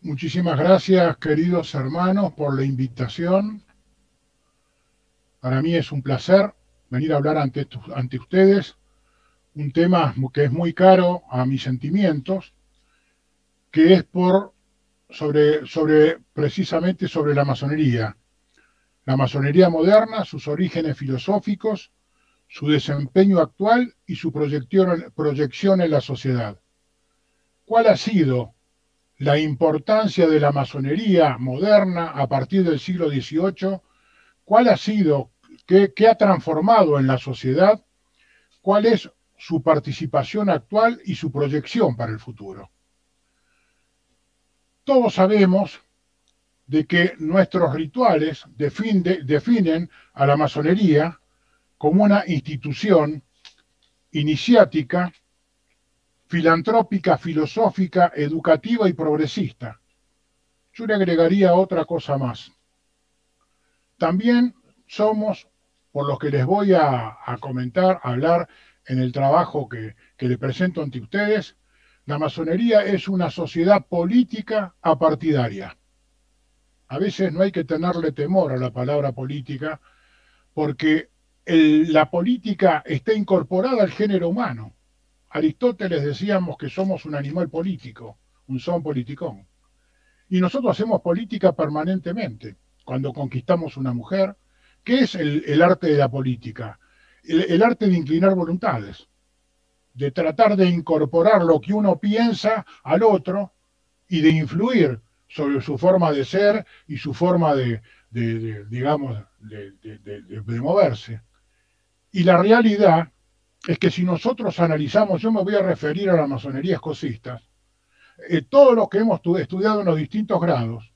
Muchísimas gracias, queridos hermanos, por la invitación. Para mí es un placer venir a hablar ante ustedes un tema que es muy caro a mis sentimientos, que es precisamente sobre la masonería moderna, sus orígenes filosóficos, su desempeño actual y su proyección en la sociedad. ¿Cuál ha sido la importancia de la masonería moderna a partir del siglo XVIII? ¿Cuál ha sido, qué ha transformado en la sociedad? ¿Cuál es su participación actual y su proyección para el futuro? Todos sabemos de que nuestros rituales definen a la masonería como una institución iniciática, filantrópica, filosófica, educativa y progresista. Yo le agregaría otra cosa más. También somos, por lo que les voy a comentar, a hablar en el trabajo que le presento ante ustedes, la masonería es una sociedad política apartidaria. A veces no hay que tenerle temor a la palabra política porque la política está incorporada al género humano. Aristóteles decíamos que somos un animal político, un son politicón. Y nosotros hacemos política permanentemente. Cuando conquistamos una mujer, ¿qué es el arte de la política? El arte de inclinar voluntades, de tratar de incorporar lo que uno piensa al otro y de influir sobre su forma de ser y su forma digamos, de moverse. Y la realidad es que si nosotros analizamos, yo me voy a referir a la masonería escocista, todo lo que hemos estudiado en los distintos grados,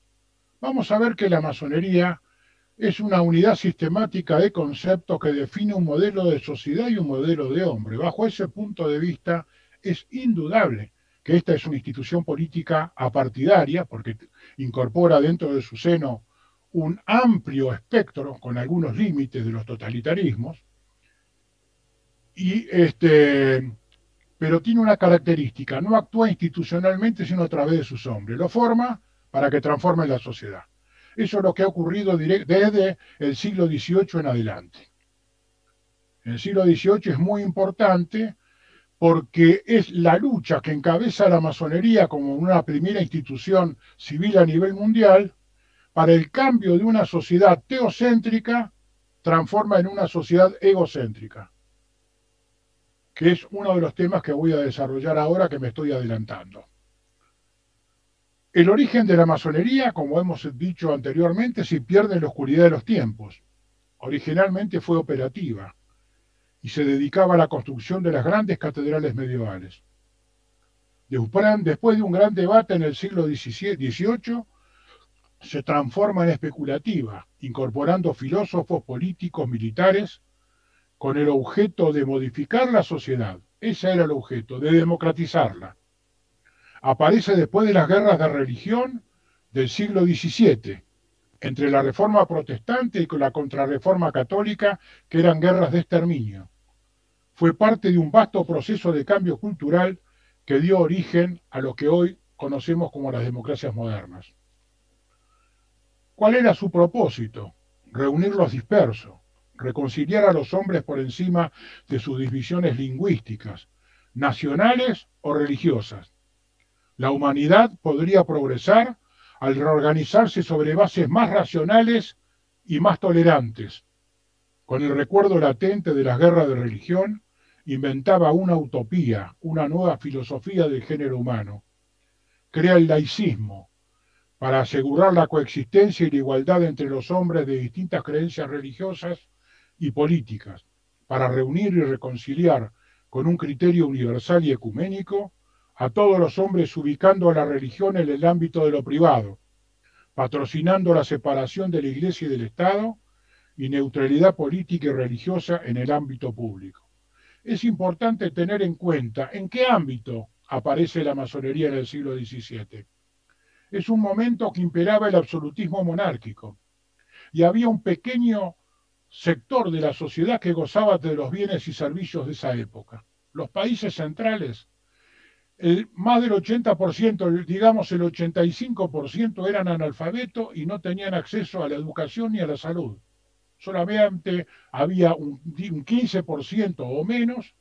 vamos a ver que la masonería es una unidad sistemática de conceptos que define un modelo de sociedad y un modelo de hombre. Bajo ese punto de vista, es indudable que esta es una institución política apartidaria, porque incorpora dentro de su seno un amplio espectro, con algunos límites de los totalitarismos, y pero tiene una característica: no actúa institucionalmente sino a través de sus hombres, lo forma para que transforme la sociedad. Eso es lo que ha ocurrido desde el siglo XVIII en adelante. El siglo XVIII es muy importante porque es la lucha que encabeza la masonería como una primera institución civil a nivel mundial para el cambio de una sociedad teocéntrica transforma en una sociedad egocéntrica, que es uno de los temas que voy a desarrollar ahora, que me estoy adelantando. El origen de la masonería, como hemos dicho anteriormente, se pierde en la oscuridad de los tiempos. Originalmente fue operativa y se dedicaba a la construcción de las grandes catedrales medievales. Después de un gran debate en el siglo XVIII, se transforma en especulativa, incorporando filósofos, políticos, militares, con el objeto de modificar la sociedad. Ese era el objeto, de democratizarla. Aparece después de las guerras de religión del siglo XVII, entre la reforma protestante y la contrarreforma católica, que eran guerras de exterminio. Fue parte de un vasto proceso de cambio cultural que dio origen a lo que hoy conocemos como las democracias modernas. ¿Cuál era su propósito? Reunir los dispersos, reconciliar a los hombres por encima de sus divisiones lingüísticas, nacionales o religiosas. La humanidad podría progresar al reorganizarse sobre bases más racionales y más tolerantes. Con el recuerdo latente de las guerras de religión, inventaba una utopía, una nueva filosofía del género humano. Crea el laicismo para asegurar la coexistencia y la igualdad entre los hombres de distintas creencias religiosas y políticas, para reunir y reconciliar con un criterio universal y ecuménico a todos los hombres, ubicando a la religión en el ámbito de lo privado, patrocinando la separación de la Iglesia y del Estado y neutralidad política y religiosa en el ámbito público. Es importante tener en cuenta en qué ámbito aparece la masonería en el siglo XVII. Es un momento que imperaba el absolutismo monárquico y había un pequeño sector de la sociedad que gozaba de los bienes y servicios de esa época. Los países centrales Más del 80%, digamos el 85% eran analfabetos y no tenían acceso a la educación ni a la salud. Solamente había un 15% o menos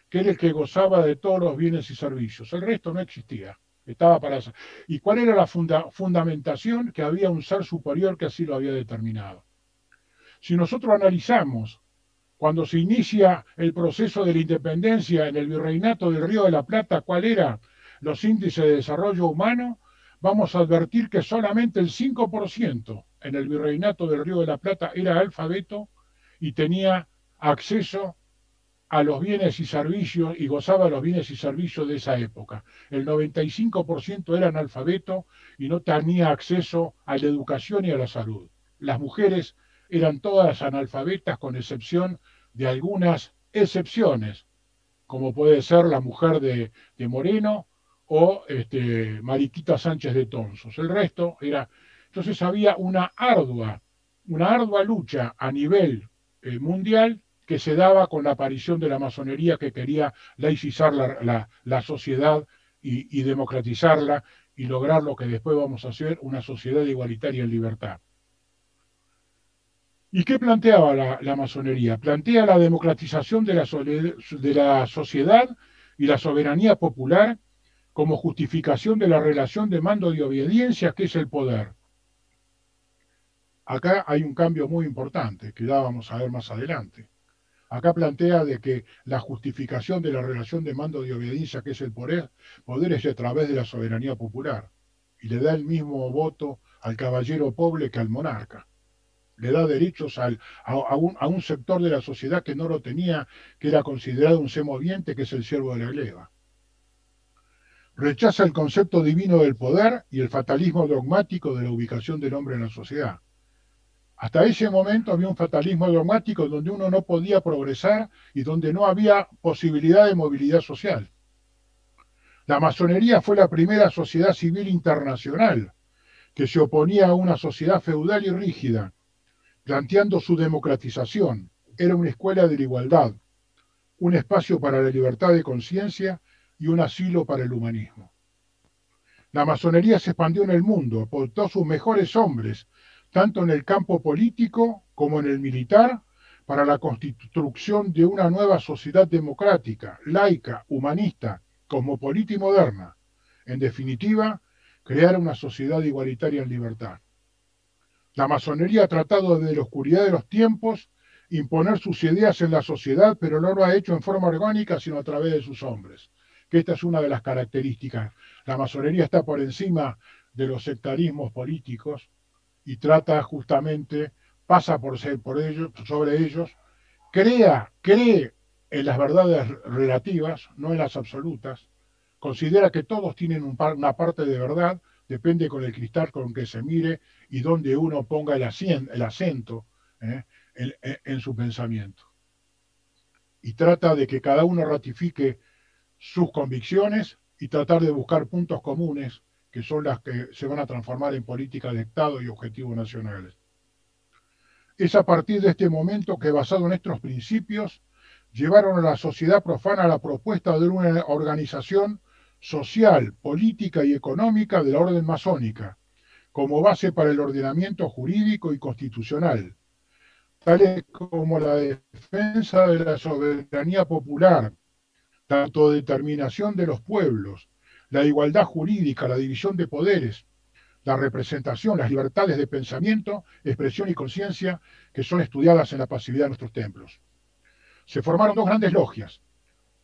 que era el que gozaba de todos los bienes y servicios. El resto no existía. Estaba para eso. ¿Y cuál era la fundamentación? Que había un ser superior que así lo había determinado. Si nosotros analizamos cuando se inicia el proceso de la independencia en el virreinato del Río de la Plata, ¿cuál era los índices de desarrollo humano? Vamos a advertir que solamente el 5% en el virreinato del Río de la Plata era alfabeto y tenía acceso a los bienes y servicios y gozaba de los bienes y servicios de esa época. El 95% era analfabeto y no tenía acceso a la educación y a la salud. Las mujeres eran todas analfabetas con excepción de algunas excepciones, como puede ser la mujer de Moreno o Mariquita Sánchez de Tonsos. El resto era... Entonces había una ardua lucha a nivel mundial que se daba con la aparición de la masonería que quería laicizar la sociedad y democratizarla y lograr lo que después vamos a hacer, una sociedad igualitaria en libertad. ¿Y qué planteaba la masonería? Plantea la democratización de la sociedad y la soberanía popular como justificación de la relación de mando y obediencia que es el poder. Acá hay un cambio muy importante que ya vamos a ver más adelante. Acá plantea de que la justificación de la relación de mando y obediencia que es el poder es a través de la soberanía popular y le da el mismo voto al caballero pobre que al monarca. Le da derechos a un sector de la sociedad que no lo tenía, que era considerado un semoviente, que es el siervo de la gleba. Rechaza el concepto divino del poder y el fatalismo dogmático de la ubicación del hombre en la sociedad. Hasta ese momento había un fatalismo dogmático donde uno no podía progresar y donde no había posibilidad de movilidad social. La masonería fue la primera sociedad civil internacional que se oponía a una sociedad feudal y rígida, planteando su democratización. Era una escuela de la igualdad, un espacio para la libertad de conciencia y un asilo para el humanismo. La masonería se expandió en el mundo, aportó sus mejores hombres, tanto en el campo político como en el militar, para la construcción de una nueva sociedad democrática, laica, humanista, cosmopolita y moderna. En definitiva, crear una sociedad igualitaria en libertad. La masonería ha tratado desde la oscuridad de los tiempos imponer sus ideas en la sociedad, pero no lo ha hecho en forma orgánica, sino a través de sus hombres. Que esta es una de las características. La masonería está por encima de los sectarismos políticos y trata justamente, pasa por ellos, sobre ellos, cree en las verdades relativas, no en las absolutas, considera que todos tienen una parte de verdad, depende con el cristal con que se mire y donde uno ponga el acento en su pensamiento. Y trata de que cada uno ratifique sus convicciones y tratar de buscar puntos comunes que son las que se van a transformar en políticas de Estado y objetivos nacionales. Es a partir de este momento que, basado en estos principios, llevaron a la sociedad profana a la propuesta de una organización social, política y económica de la orden masónica, como base para el ordenamiento jurídico y constitucional, tales como la defensa de la soberanía popular, la autodeterminación de los pueblos, la igualdad jurídica, la división de poderes, la representación, las libertades de pensamiento, expresión y conciencia que son estudiadas en la pasividad de nuestros templos. Se formaron dos grandes logias,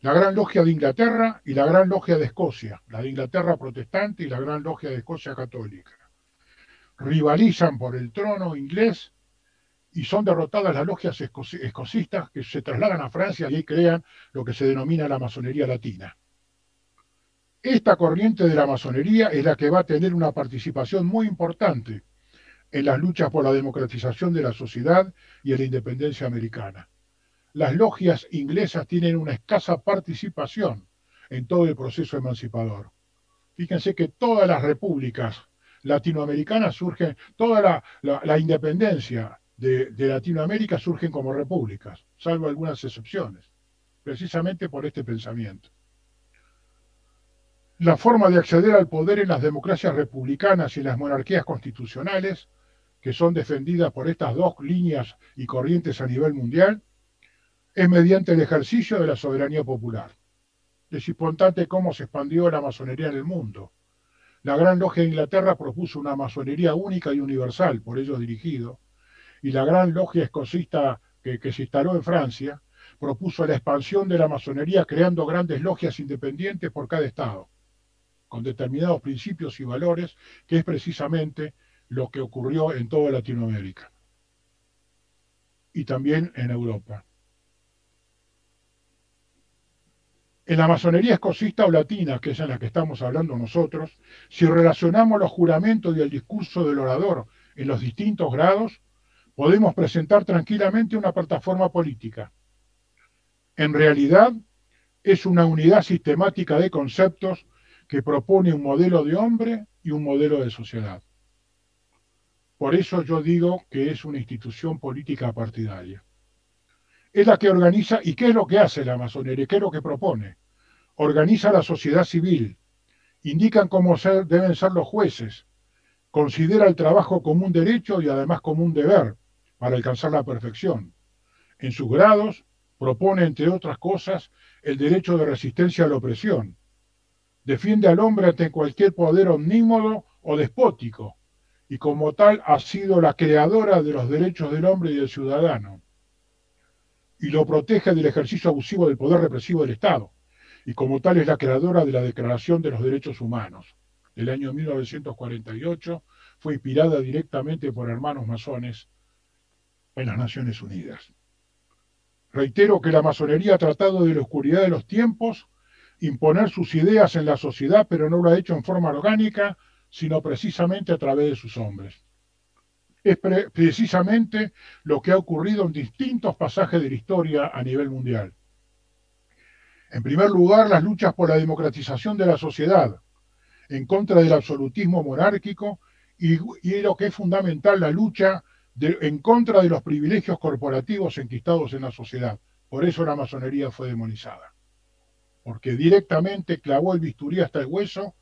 la Gran Logia de Inglaterra y la Gran Logia de Escocia, la de Inglaterra protestante y la Gran Logia de Escocia católica. Rivalizan por el trono inglés y son derrotadas las logias escocistas que se trasladan a Francia y ahí crean lo que se denomina la masonería latina. Esta corriente de la masonería es la que va a tener una participación muy importante en las luchas por la democratización de la sociedad y en la independencia americana. Las logias inglesas tienen una escasa participación en todo el proceso emancipador. Fíjense que todas las repúblicas latinoamericanas surgen, toda la independencia de Latinoamérica surgen como repúblicas, salvo algunas excepciones, precisamente por este pensamiento. La forma de acceder al poder en las democracias republicanas y en las monarquías constitucionales, que son defendidas por estas dos líneas y corrientes a nivel mundial, es mediante el ejercicio de la soberanía popular. Es importante cómo se expandió la masonería en el mundo. La Gran Logia de Inglaterra propuso una masonería única y universal, por ellos dirigido, y la Gran Logia Escocista que se instaló en Francia propuso la expansión de la masonería creando grandes logias independientes por cada estado, con determinados principios y valores, que es precisamente lo que ocurrió en toda Latinoamérica y también en Europa. En la masonería escocista o latina, que es en la que estamos hablando nosotros, si relacionamos los juramentos y el discurso del orador en los distintos grados, podemos presentar tranquilamente una plataforma política. En realidad, es una unidad sistemática de conceptos que propone un modelo de hombre y un modelo de sociedad. Por eso yo digo que es una institución política partidaria. Es la que organiza, ¿y qué es lo que hace la masonería? ¿Qué es lo que propone? Organiza la sociedad civil, indican cómo deben ser los jueces, considera el trabajo como un derecho y además como un deber para alcanzar la perfección. En sus grados propone, entre otras cosas, el derecho de resistencia a la opresión. Defiende al hombre ante cualquier poder omnímodo o despótico, y como tal ha sido la creadora de los derechos del hombre y del ciudadano, y lo protege del ejercicio abusivo del poder represivo del Estado, y como tal es la creadora de la Declaración de los Derechos Humanos del año 1948, fue inspirada directamente por hermanos masones en las Naciones Unidas. Reitero que la masonería ha tratado de la oscuridad de los tiempos imponer sus ideas en la sociedad, pero no lo ha hecho en forma orgánica, sino precisamente a través de sus hombres. Es precisamente lo que ha ocurrido en distintos pasajes de la historia a nivel mundial. En primer lugar, las luchas por la democratización de la sociedad, en contra del absolutismo monárquico y lo que es fundamental, la lucha en contra de los privilegios corporativos enquistados en la sociedad. Por eso la masonería fue demonizada, porque directamente clavó el bisturí hasta el hueso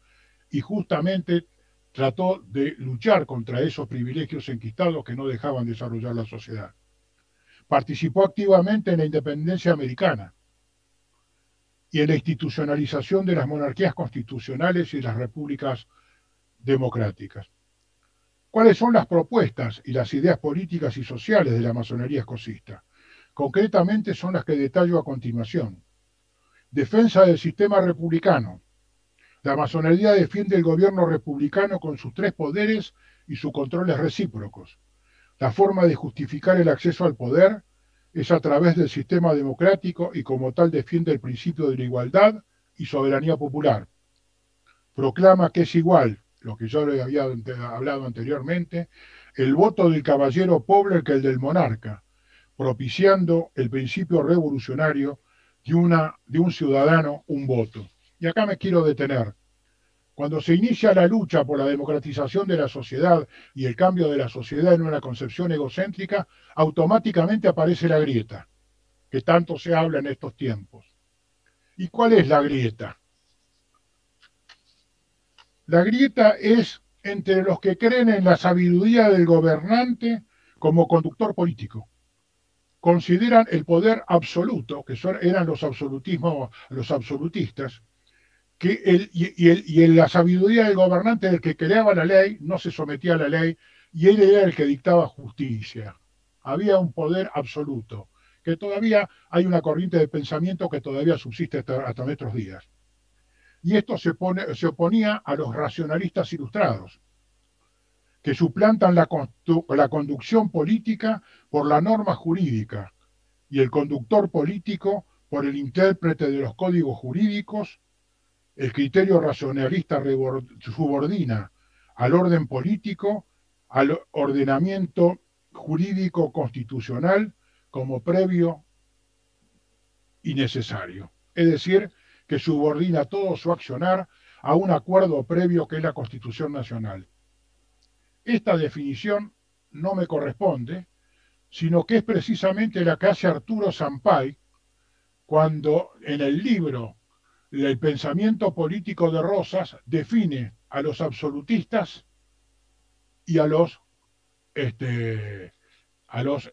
y justamente trató de luchar contra esos privilegios enquistados que no dejaban desarrollar la sociedad. Participó activamente en la independencia americana y en la institucionalización de las monarquías constitucionales y las repúblicas democráticas. ¿Cuáles son las propuestas y las ideas políticas y sociales de la masonería escocista? Concretamente son las que detallo a continuación. Defensa del sistema republicano. La masonería defiende el gobierno republicano con sus tres poderes y sus controles recíprocos. La forma de justificar el acceso al poder es a través del sistema democrático y como tal defiende el principio de la igualdad y soberanía popular. Proclama que es igual, lo que yo le había hablado anteriormente, el voto del caballero pobre que el del monarca, propiciando el principio revolucionario de un ciudadano, un voto. Y acá me quiero detener. Cuando se inicia la lucha por la democratización de la sociedad y el cambio de la sociedad en una concepción egocéntrica, automáticamente aparece la grieta, que tanto se habla en estos tiempos. ¿Y cuál es la grieta? La grieta es entre los que creen en la sabiduría del gobernante como conductor político. Consideran el poder absoluto, que eran los absolutistas, la sabiduría del gobernante, el que creaba la ley, no se sometía a la ley, y él era el que dictaba justicia. Había un poder absoluto, que todavía hay una corriente de pensamiento que todavía subsiste hasta nuestros días. Y esto se oponía a los racionalistas ilustrados, que suplantan la conducción política por la norma jurídica y el conductor político por el intérprete de los códigos jurídicos. El criterio racionalista subordina al orden político al ordenamiento jurídico constitucional como previo y necesario. Es decir, que subordina todo su accionar a un acuerdo previo que es la Constitución Nacional. Esta definición no me corresponde, sino que es precisamente la que hace Arturo Sampay cuando en el libro el pensamiento político de Rosas define a los absolutistas y este, a los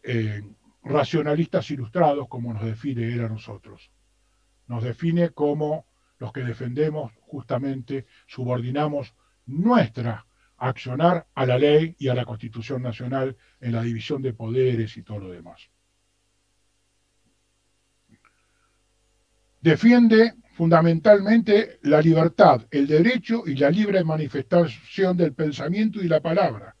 racionalistas ilustrados, como nos define él a nosotros. Nos define como los que defendemos, justamente, subordinamos nuestra accionar a la ley y a la Constitución Nacional en la división de poderes y todo lo demás. Defiende fundamentalmente la libertad, el derecho y la libre manifestación del pensamiento y la palabra.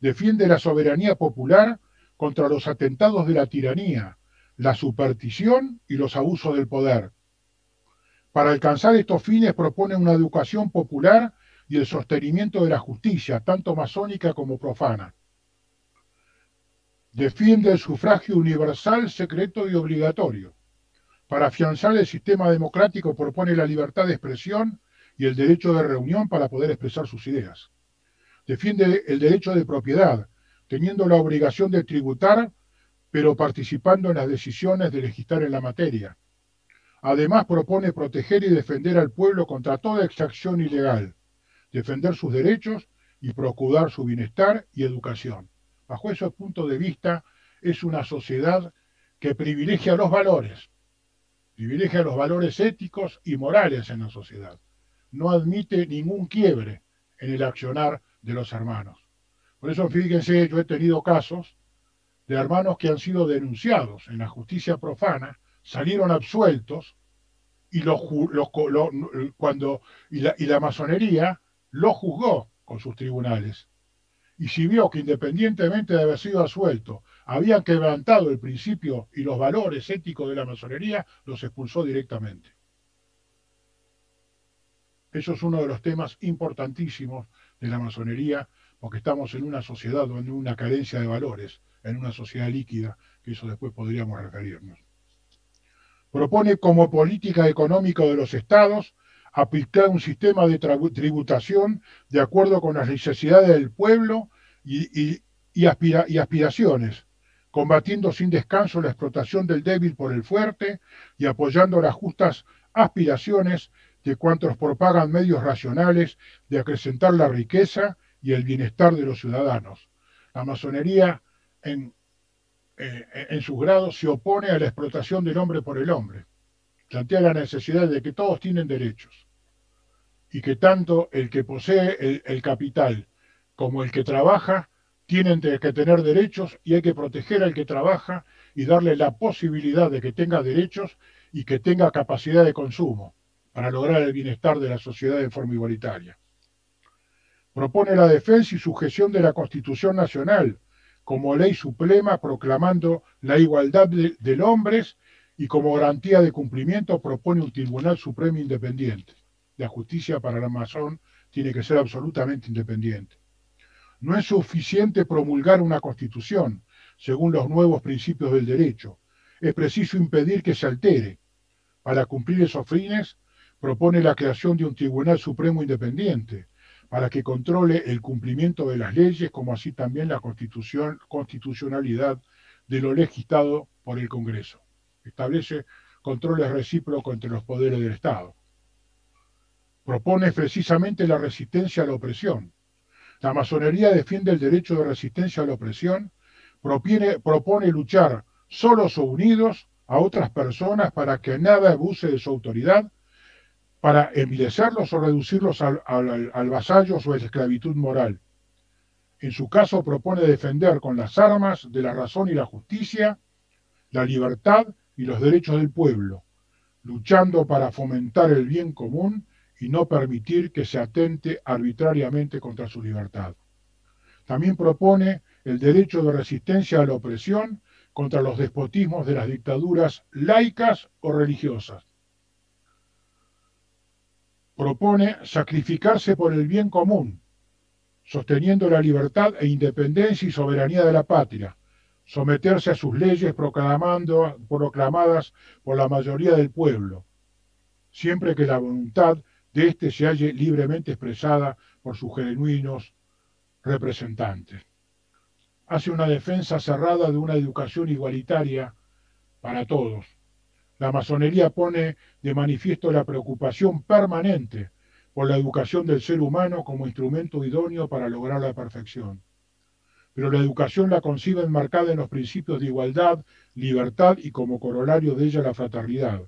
Defiende la soberanía popular contra los atentados de la tiranía, la superstición y los abusos del poder. Para alcanzar estos fines propone una educación popular y el sostenimiento de la justicia, tanto masónica como profana. Defiende el sufragio universal, secreto y obligatorio. Para afianzar el sistema democrático propone la libertad de expresión y el derecho de reunión para poder expresar sus ideas. Defiende el derecho de propiedad, teniendo la obligación de tributar, pero participando en las decisiones de legislar en la materia. Además propone proteger y defender al pueblo contra toda exacción ilegal, defender sus derechos y procurar su bienestar y educación. Bajo ese punto de vista, es una sociedad que privilegia los valores éticos y morales en la sociedad. No admite ningún quiebre en el accionar de los hermanos. Por eso, fíjense, yo he tenido casos de hermanos que han sido denunciados en la justicia profana, salieron absueltos y la masonería los juzgó con sus tribunales. Y si vio que independientemente de haber sido absuelto, habían quebrantado el principio y los valores éticos de la masonería, los expulsó directamente. Eso es uno de los temas importantísimos de la masonería, porque estamos en una sociedad donde hay una carencia de valores, en una sociedad líquida, que eso después podríamos referirnos. Propone como política económica de los estados aplicar un sistema de tributación de acuerdo con las necesidades del pueblo y aspiraciones, combatiendo sin descanso la explotación del débil por el fuerte y apoyando las justas aspiraciones de cuantos propagan medios racionales de acrecentar la riqueza y el bienestar de los ciudadanos. La masonería en sus grados se opone a la explotación del hombre por el hombre. Plantea la necesidad de que todos tienen derechos y que tanto el que posee el capital como el que trabaja tienen que tener derechos, y hay que proteger al que trabaja y darle la posibilidad de que tenga derechos y que tenga capacidad de consumo para lograr el bienestar de la sociedad de forma igualitaria. Propone la defensa y sujeción de la Constitución Nacional como ley suprema, proclamando la igualdad de hombres, y como garantía de cumplimiento propone un Tribunal Supremo independiente. La justicia para el masón tiene que ser absolutamente independiente. No es suficiente promulgar una constitución según los nuevos principios del derecho. Es preciso impedir que se altere. Para cumplir esos fines, propone la creación de un Tribunal Supremo independiente para que controle el cumplimiento de las leyes, como así también la constitucionalidad de lo legislado por el Congreso. Establece controles recíprocos entre los poderes del Estado. Propone precisamente la resistencia a la opresión. La masonería defiende el derecho de resistencia a la opresión, propone luchar solos o unidos a otras personas para que nada abuse de su autoridad, para envilecerlos o reducirlos al vasallos o a la esclavitud moral. En su caso propone defender con las armas de la razón y la justicia la libertad y los derechos del pueblo, luchando para fomentar el bien común y no permitir que se atente arbitrariamente contra su libertad. También propone el derecho de resistencia a la opresión contra los despotismos de las dictaduras laicas o religiosas. Propone sacrificarse por el bien común, sosteniendo la libertad e independencia y soberanía de la patria, someterse a sus leyes proclamadas por la mayoría del pueblo, siempre que la voluntad de éste se halle libremente expresada por sus genuinos representantes. Hace una defensa cerrada de una educación igualitaria para todos, La masonería pone de manifiesto la preocupación permanente por la educación del ser humano como instrumento idóneo para lograr la perfección. Pero la educación la concibe enmarcada en los principios de igualdad, libertad y como corolario de ella la fraternidad.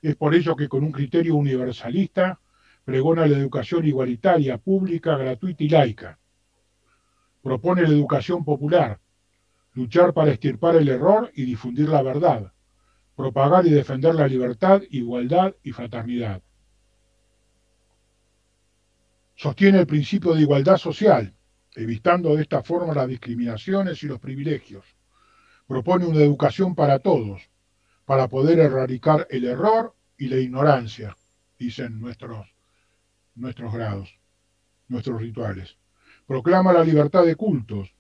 Es por ello que con un criterio universalista pregona la educación igualitaria, pública, gratuita y laica. Propone la educación popular, luchar para extirpar el error y difundir la verdad, propagar y defender la libertad, igualdad y fraternidad. Sostiene el principio de igualdad social, evitando de esta forma las discriminaciones y los privilegios. Propone una educación para todos, para poder erradicar el error y la ignorancia, dicen nuestros grados, nuestros rituales. Proclama la libertad de cultos.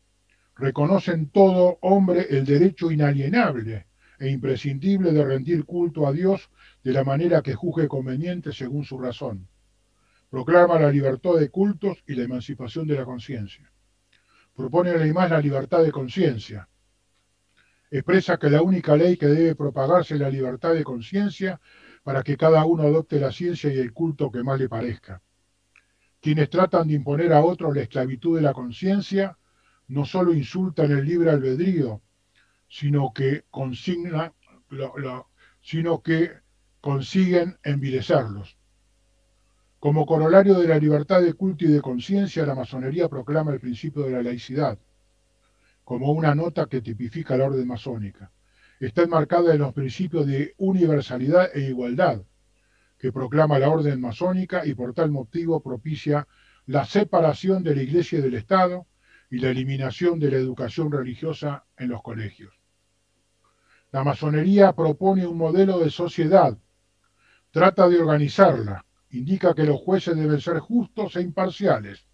Reconoce en todo hombre el derecho inalienable e imprescindible de rendir culto a Dios de la manera que juzgue conveniente según su razón. Proclama la libertad de cultos y la emancipación de la conciencia. Propone además la libertad de conciencia. Expresa que la única ley que debe propagarse es la libertad de conciencia para que cada uno adopte la ciencia y el culto que más le parezca. Quienes tratan de imponer a otros la esclavitud de la conciencia no solo insultan el libre albedrío, sino que consiguen envilecerlos. Como corolario de la libertad de culto y de conciencia, la masonería proclama el principio de la laicidad, como una nota que tipifica la orden masónica. Está enmarcada en los principios de universalidad e igualdad, que proclama la orden masónica y por tal motivo propicia la separación de la Iglesia y del Estado y la eliminación de la educación religiosa en los colegios. La masonería propone un modelo de sociedad, trata de organizarla, indica que los jueces deben ser justos e imparciales.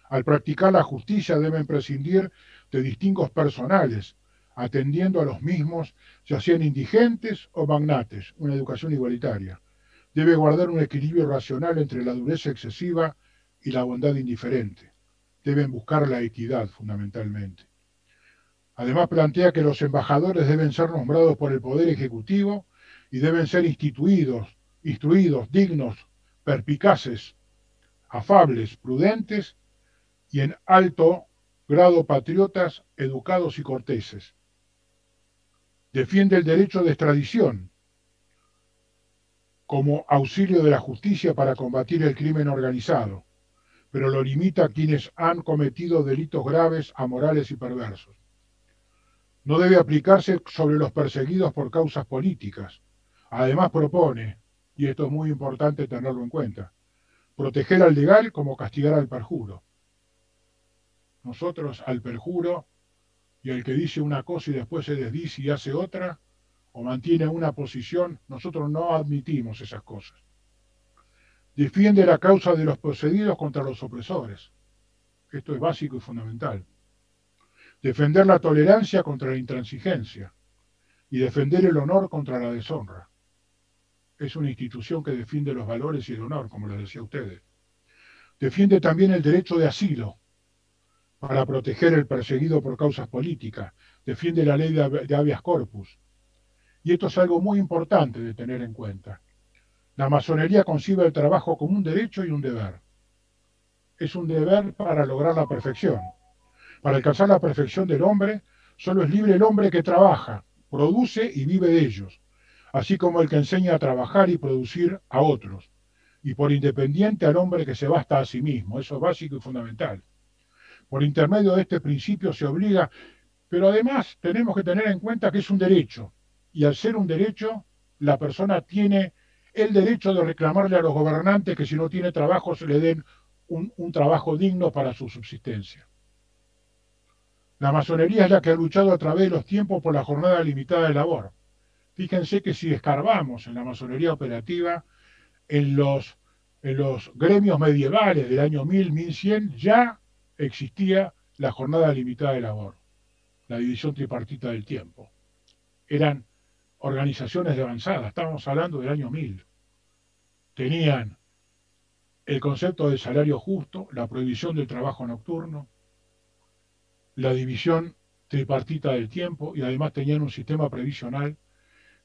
Al practicar la justicia deben prescindir de distingos personales, atendiendo a los mismos, ya sean indigentes o magnates, una educación igualitaria. Debe guardar un equilibrio racional entre la dureza excesiva y la bondad indiferente. Deben buscar la equidad fundamentalmente. Además plantea que los embajadores deben ser nombrados por el Poder Ejecutivo y deben ser instruidos, dignos, perspicaces, afables, prudentes y en alto grado patriotas, educados y corteses. Defiende el derecho de extradición como auxilio de la justicia para combatir el crimen organizado, pero lo limita a quienes han cometido delitos graves, amorales y perversos. No debe aplicarse sobre los perseguidos por causas políticas. Además propone, y esto es muy importante tenerlo en cuenta, proteger al legal como castigar al perjuro. Nosotros al perjuro y al que dice una cosa y después se desdice y hace otra, o mantiene una posición, nosotros no admitimos esas cosas. Defiende la causa de los poseídos contra los opresores. Esto es básico y fundamental. Defender la tolerancia contra la intransigencia y defender el honor contra la deshonra. Es una institución que defiende los valores y el honor, como les decía a ustedes. Defiende también el derecho de asilo para proteger al perseguido por causas políticas. Defiende la ley de habeas corpus. Y esto es algo muy importante de tener en cuenta. La masonería concibe el trabajo como un derecho y un deber. Es un deber para lograr la perfección. Para alcanzar la perfección del hombre, solo es libre el hombre que trabaja, produce y vive de ellos, así como el que enseña a trabajar y producir a otros, y por independiente al hombre que se basta a sí mismo. Eso es básico y fundamental. Por intermedio de este principio se obliga, pero además tenemos que tener en cuenta que es un derecho, y al ser un derecho, la persona tiene el derecho de reclamarle a los gobernantes que si no tiene trabajo se le den un trabajo digno para su subsistencia. La masonería es la que ha luchado a través de los tiempos por la jornada limitada de labor. Fíjense que si escarbamos en la masonería operativa, en los gremios medievales del año 1000, 1100, ya existía la jornada limitada de labor, la división tripartita del tiempo. Eran organizaciones de avanzada, estábamos hablando del año 1000. Tenían el concepto de salario justo, la prohibición del trabajo nocturno, la división tripartita del tiempo y además tenían un sistema previsional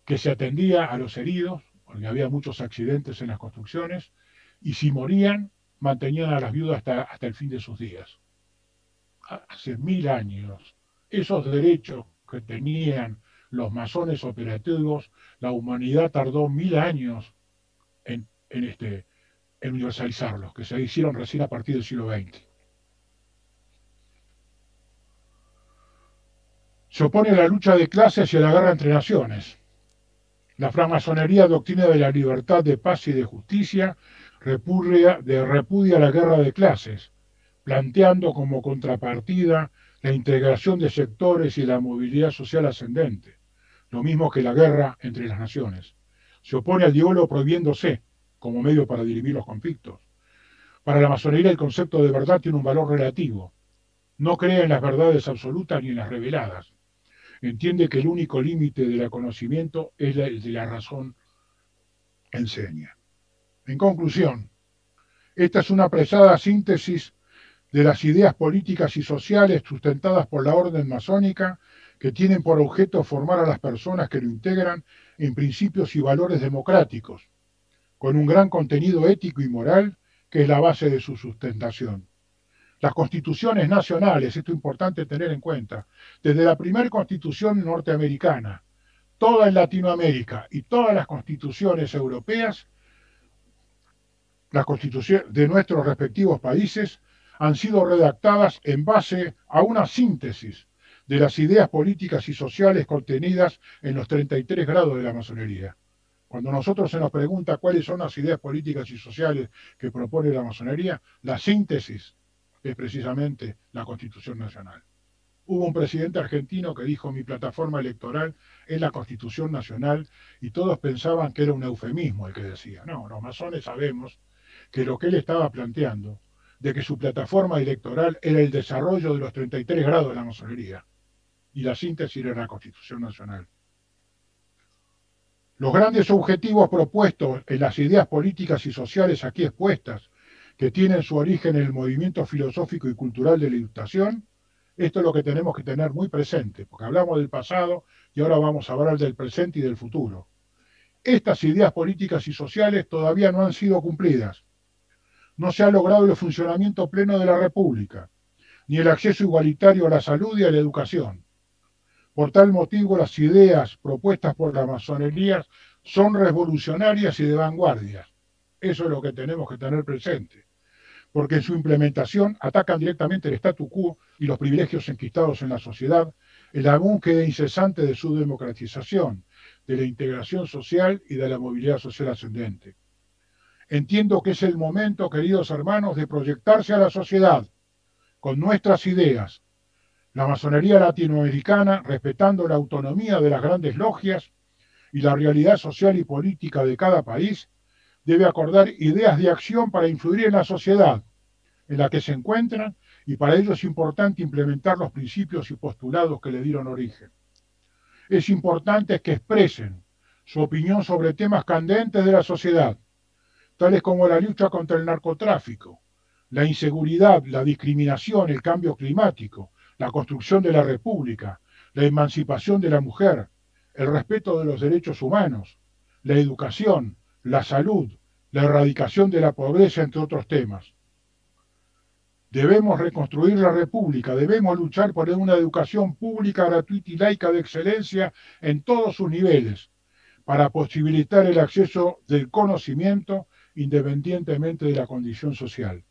que se atendía a los heridos, porque había muchos accidentes en las construcciones, y si morían, mantenían a las viudas hasta el fin de sus días. Hace 1000 años, esos derechos que tenían los masones operativos, la humanidad tardó 1000 años en universalizarlos, que se hicieron recién a partir del siglo XX. Se opone a la lucha de clases y a la guerra entre naciones. La francmasonería doctrina de la libertad, de paz y de justicia, repudia la guerra de clases, planteando como contrapartida la integración de sectores y la movilidad social ascendente, lo mismo que la guerra entre las naciones. Se opone al diálogo prohibiéndose como medio para dirimir los conflictos. Para la masonería el concepto de verdad tiene un valor relativo. No cree en las verdades absolutas ni en las reveladas. Entiende que el único límite del conocimiento es el de la razón enseña. En conclusión, esta es una apreciada síntesis de las ideas políticas y sociales sustentadas por la orden masónica que tienen por objeto formar a las personas que lo integran en principios y valores democráticos, con un gran contenido ético y moral que es la base de su sustentación. Las constituciones nacionales, esto es importante tener en cuenta, desde la primera constitución norteamericana, toda en Latinoamérica y todas las constituciones europeas, las constituciones de nuestros respectivos países, han sido redactadas en base a una síntesis de las ideas políticas y sociales contenidas en los 33 grados de la masonería. Cuando nosotros se nos pregunta cuáles son las ideas políticas y sociales que propone la masonería, la síntesis es precisamente la Constitución Nacional. Hubo un presidente argentino que dijo: mi plataforma electoral es la Constitución Nacional, y todos pensaban que era un eufemismo el que decía. No, los masones sabemos que lo que él estaba planteando, de que su plataforma electoral era el desarrollo de los 33 grados de la masonería, y la síntesis era la Constitución Nacional. Los grandes objetivos propuestos en las ideas políticas y sociales aquí expuestas, que tienen su origen en el movimiento filosófico y cultural de la Ilustración, esto es lo que tenemos que tener muy presente, porque hablamos del pasado y ahora vamos a hablar del presente y del futuro. Estas ideas políticas y sociales todavía no han sido cumplidas. No se ha logrado el funcionamiento pleno de la República, ni el acceso igualitario a la salud y a la educación. Por tal motivo, las ideas propuestas por la masonería son revolucionarias y de vanguardia. Eso es lo que tenemos que tener presente, porque en su implementación atacan directamente el statu quo y los privilegios enquistados en la sociedad, en la búsqueda incesante de su democratización, de la integración social y de la movilidad social ascendente. Entiendo que es el momento, queridos hermanos, de proyectarse a la sociedad con nuestras ideas. La masonería latinoamericana, respetando la autonomía de las grandes logias y la realidad social y política de cada país, debe acordar ideas de acción para influir en la sociedad en la que se encuentran, y para ello es importante implementar los principios y postulados que le dieron origen. Es importante que expresen su opinión sobre temas candentes de la sociedad, tales como la lucha contra el narcotráfico, la inseguridad, la discriminación, el cambio climático, la construcción de la república, la emancipación de la mujer, el respeto de los derechos humanos, la educación, la salud, la erradicación de la pobreza, entre otros temas. Debemos reconstruir la república, debemos luchar por una educación pública, gratuita y laica de excelencia en todos sus niveles, para posibilitar el acceso del conocimiento independientemente de la condición social.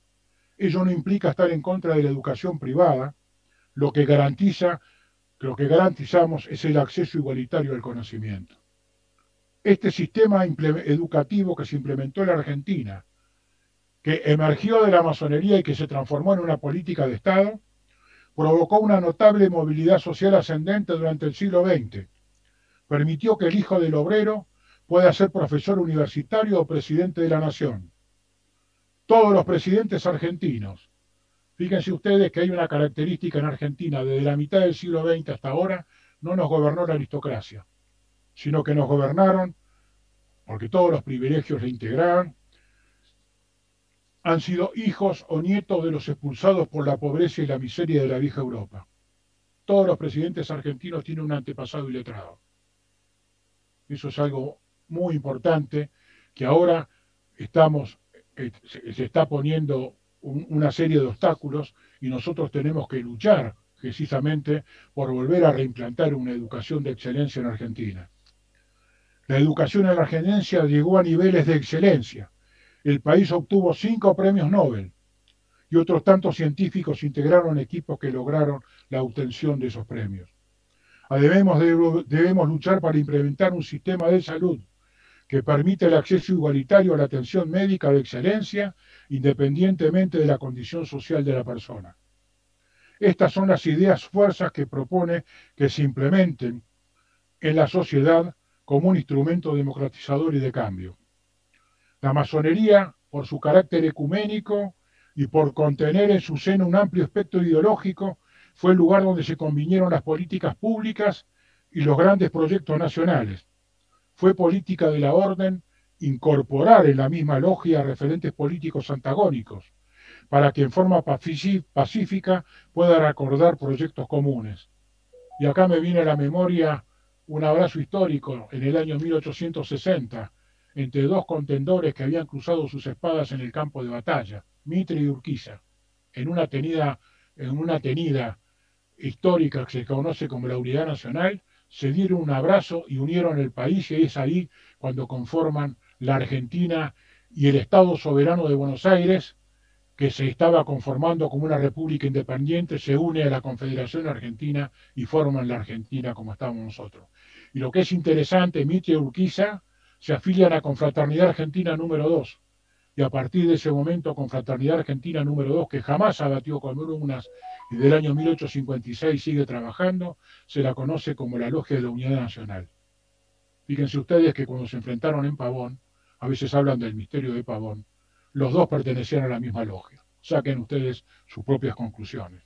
Ello no implica estar en contra de la educación privada. Lo que garantizamos es el acceso igualitario al conocimiento. Este sistema educativo que se implementó en la Argentina, que emergió de la masonería y que se transformó en una política de Estado, provocó una notable movilidad social ascendente durante el siglo XX. Permitió que el hijo del obrero pueda ser profesor universitario o presidente de la nación. Todos los presidentes argentinos, fíjense ustedes que hay una característica en Argentina: desde la mitad del siglo XX hasta ahora no nos gobernó la aristocracia, sino que nos gobernaron, porque todos los privilegios le integraban, han sido hijos o nietos de los expulsados por la pobreza y la miseria de la vieja Europa. Todos los presidentes argentinos tienen un antepasado iletrado. Eso es algo muy importante que ahora se está poniendo una serie de obstáculos y nosotros tenemos que luchar precisamente por volver a reimplantar una educación de excelencia en Argentina. La educación en Argentina llegó a niveles de excelencia. El país obtuvo 5 premios Nobel y otros tantos científicos integraron equipos que lograron la obtención de esos premios. Debemos luchar para implementar un sistema de salud que permite el acceso igualitario a la atención médica de excelencia, independientemente de la condición social de la persona. Estas son las ideas fuerzas que propone que se implementen en la sociedad como un instrumento democratizador y de cambio. La masonería, por su carácter ecuménico y por contener en su seno un amplio espectro ideológico, fue el lugar donde se convinieron las políticas públicas y los grandes proyectos nacionales. Fue política de la orden incorporar en la misma logia referentes políticos antagónicos, para que en forma pacífica puedan acordar proyectos comunes. Y acá me viene a la memoria un abrazo histórico en el año 1860 entre dos contendores que habían cruzado sus espadas en el campo de batalla, Mitre y Urquiza, en una tenida histórica que se conoce como la Unidad Nacional, se dieron un abrazo y unieron el país, y es ahí cuando conforman la Argentina y el Estado soberano de Buenos Aires, que se estaba conformando como una república independiente, se une a la Confederación Argentina y forman la Argentina como estamos nosotros. Y lo que es interesante, Mitre y Urquiza se afilian a Confraternidad Argentina número 2, y a partir de ese momento Confraternidad Argentina número 2, que jamás abatió columnas y del año 1856 sigue trabajando, se la conoce como la Logia de la Unidad Nacional. Fíjense ustedes que cuando se enfrentaron en Pavón, a veces hablan del misterio de Pavón, los dos pertenecían a la misma logia. Saquen ustedes sus propias conclusiones.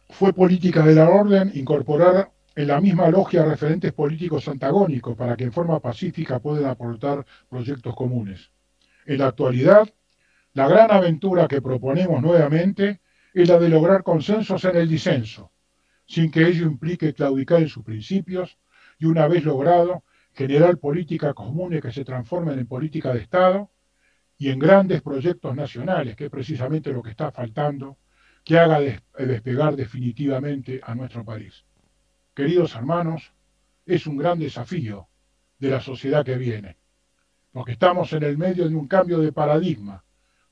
Fue política de la orden incorporar en la misma logia referentes políticos antagónicos para que en forma pacífica puedan aportar proyectos comunes. En la actualidad, la gran aventura que proponemos nuevamente es la de lograr consensos en el disenso, sin que ello implique claudicar en sus principios, y una vez logrado, generar políticas comunes que se transformen en política de Estado y en grandes proyectos nacionales, que es precisamente lo que está faltando, que haga despegar definitivamente a nuestro país. Queridos hermanos, es un gran desafío de la sociedad que viene, porque estamos en el medio de un cambio de paradigma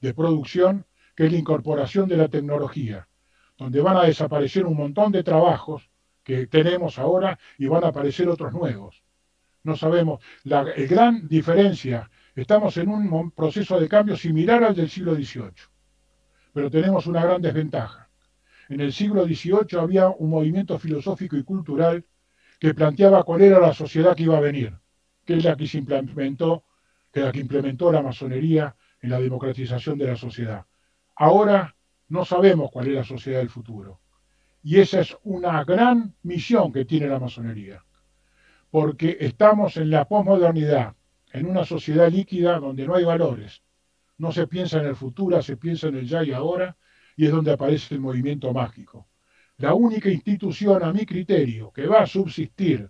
de producción, que es la incorporación de la tecnología, donde van a desaparecer un montón de trabajos que tenemos ahora y van a aparecer otros nuevos. No sabemos, la gran diferencia, estamos en un proceso de cambio similar al del siglo XVIII, pero tenemos una gran desventaja. En el siglo XVIII había un movimiento filosófico y cultural que planteaba cuál era la sociedad que iba a venir, que es la que implementó la masonería en la democratización de la sociedad. Ahora no sabemos cuál es la sociedad del futuro. Y esa es una gran misión que tiene la masonería, porque estamos en la posmodernidad, en una sociedad líquida donde no hay valores. No se piensa en el futuro, se piensa en el ya y ahora, y es donde aparece el movimiento mágico. La única institución, a mi criterio, que va a subsistir,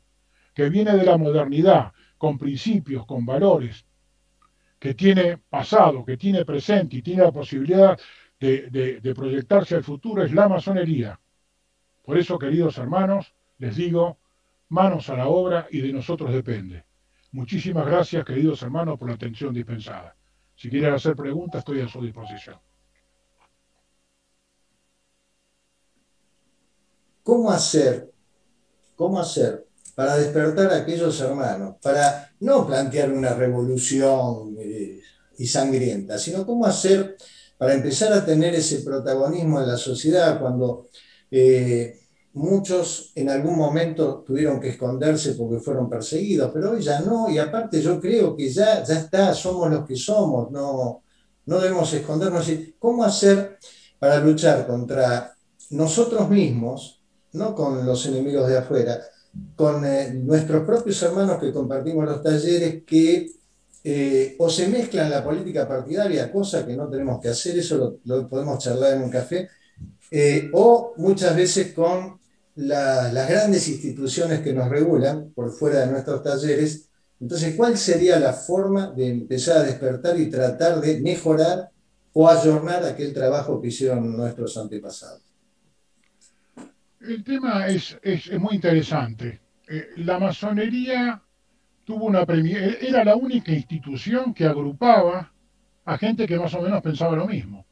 que viene de la modernidad, con principios, con valores, que tiene pasado, que tiene presente y tiene la posibilidad de proyectarse al futuro, es la masonería. Por eso, queridos hermanos, les digo, manos a la obra y de nosotros depende. Muchísimas gracias, queridos hermanos, por la atención dispensada. Si quieren hacer preguntas, estoy a su disposición. ¿Cómo hacer para despertar a aquellos hermanos, para no plantear una revolución y sangrienta, sino cómo hacer para empezar a tener ese protagonismo en la sociedad cuando muchos en algún momento tuvieron que esconderse porque fueron perseguidos, pero hoy ya no, y aparte yo creo que ya está, somos los que somos, no debemos escondernos. ¿Cómo hacer para luchar contra nosotros mismos, no con los enemigos de afuera, con nuestros propios hermanos que compartimos los talleres, que o se mezclan la política partidaria, cosa que no tenemos que hacer, eso lo podemos charlar en un café, o muchas veces con las grandes instituciones que nos regulan por fuera de nuestros talleres. Entonces, ¿cuál sería la forma de empezar a despertar y tratar de mejorar o ayornar aquel trabajo que hicieron nuestros antepasados? El tema es muy interesante. La masonería era la única institución que agrupaba a gente que más o menos pensaba lo mismo.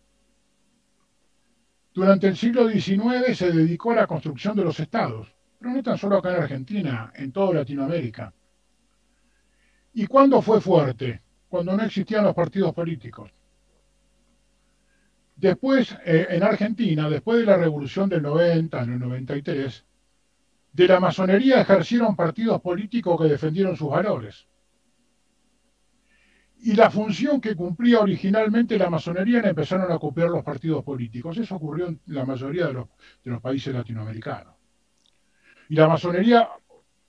Durante el siglo XIX se dedicó a la construcción de los estados, pero no tan solo acá en Argentina, en toda Latinoamérica. ¿Y cuándo fue fuerte? Cuando no existían los partidos políticos. Después, en Argentina, después de la revolución del 90, en el 93, de la masonería ejercieron partidos políticos que defendieron sus valores. Y la función que cumplía originalmente la masonería la empezaron a copiar los partidos políticos. Eso ocurrió en la mayoría de los países latinoamericanos. Y la masonería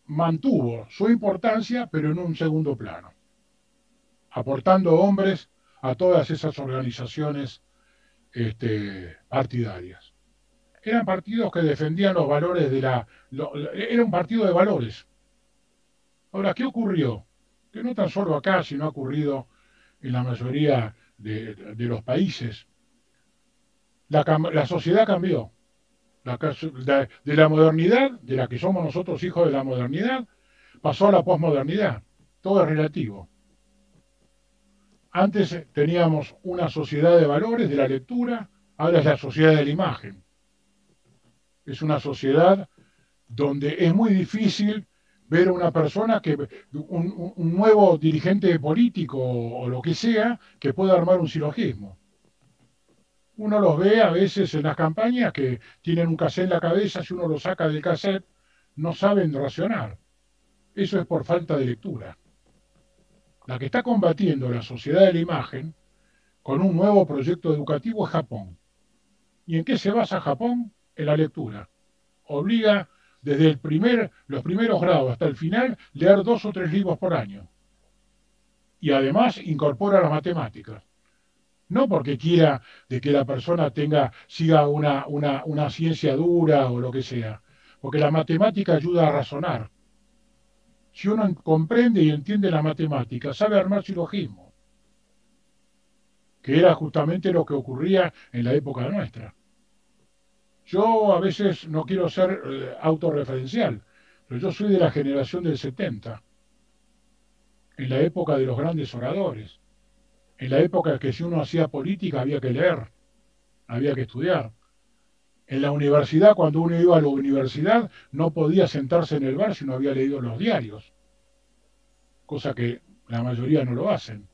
mantuvo su importancia, pero en un segundo plano, aportando hombres a todas esas organizaciones partidarias. Eran partidos que defendían los valores era un partido de valores. Ahora, ¿qué ocurrió? Que no tan solo acá, sino ha ocurrido en la mayoría de los países. La sociedad cambió. De la modernidad, de la que somos nosotros hijos de la modernidad, pasó a la posmodernidad. Todo es relativo. Antes teníamos una sociedad de valores, de la lectura, ahora es la sociedad de la imagen. Es una sociedad donde es muy difícil ver a una persona un nuevo dirigente político o lo que sea, que pueda armar un silogismo. Uno los ve a veces en las campañas que tienen un cassette en la cabeza, si uno lo saca del cassette, no saben racionar. Eso es por falta de lectura. La que está combatiendo la sociedad de la imagen con un nuevo proyecto educativo es Japón. ¿Y en qué se basa Japón? En la lectura. Obliga desde los primeros grados hasta el final leer 2 o 3 libros por año. Y además incorpora las matemáticas. No porque quiera de que la persona siga una ciencia dura o lo que sea, porque la matemática ayuda a razonar. Si uno comprende y entiende la matemática, sabe armar silogismo, que era justamente lo que ocurría en la época nuestra. Yo a veces no quiero ser autorreferencial, pero yo soy de la generación del 70, en la época de los grandes oradores, en la época en que si uno hacía política había que leer, había que estudiar. En la universidad, cuando uno iba a la universidad, no podía sentarse en el bar si no había leído los diarios, cosa que la mayoría no lo hacen.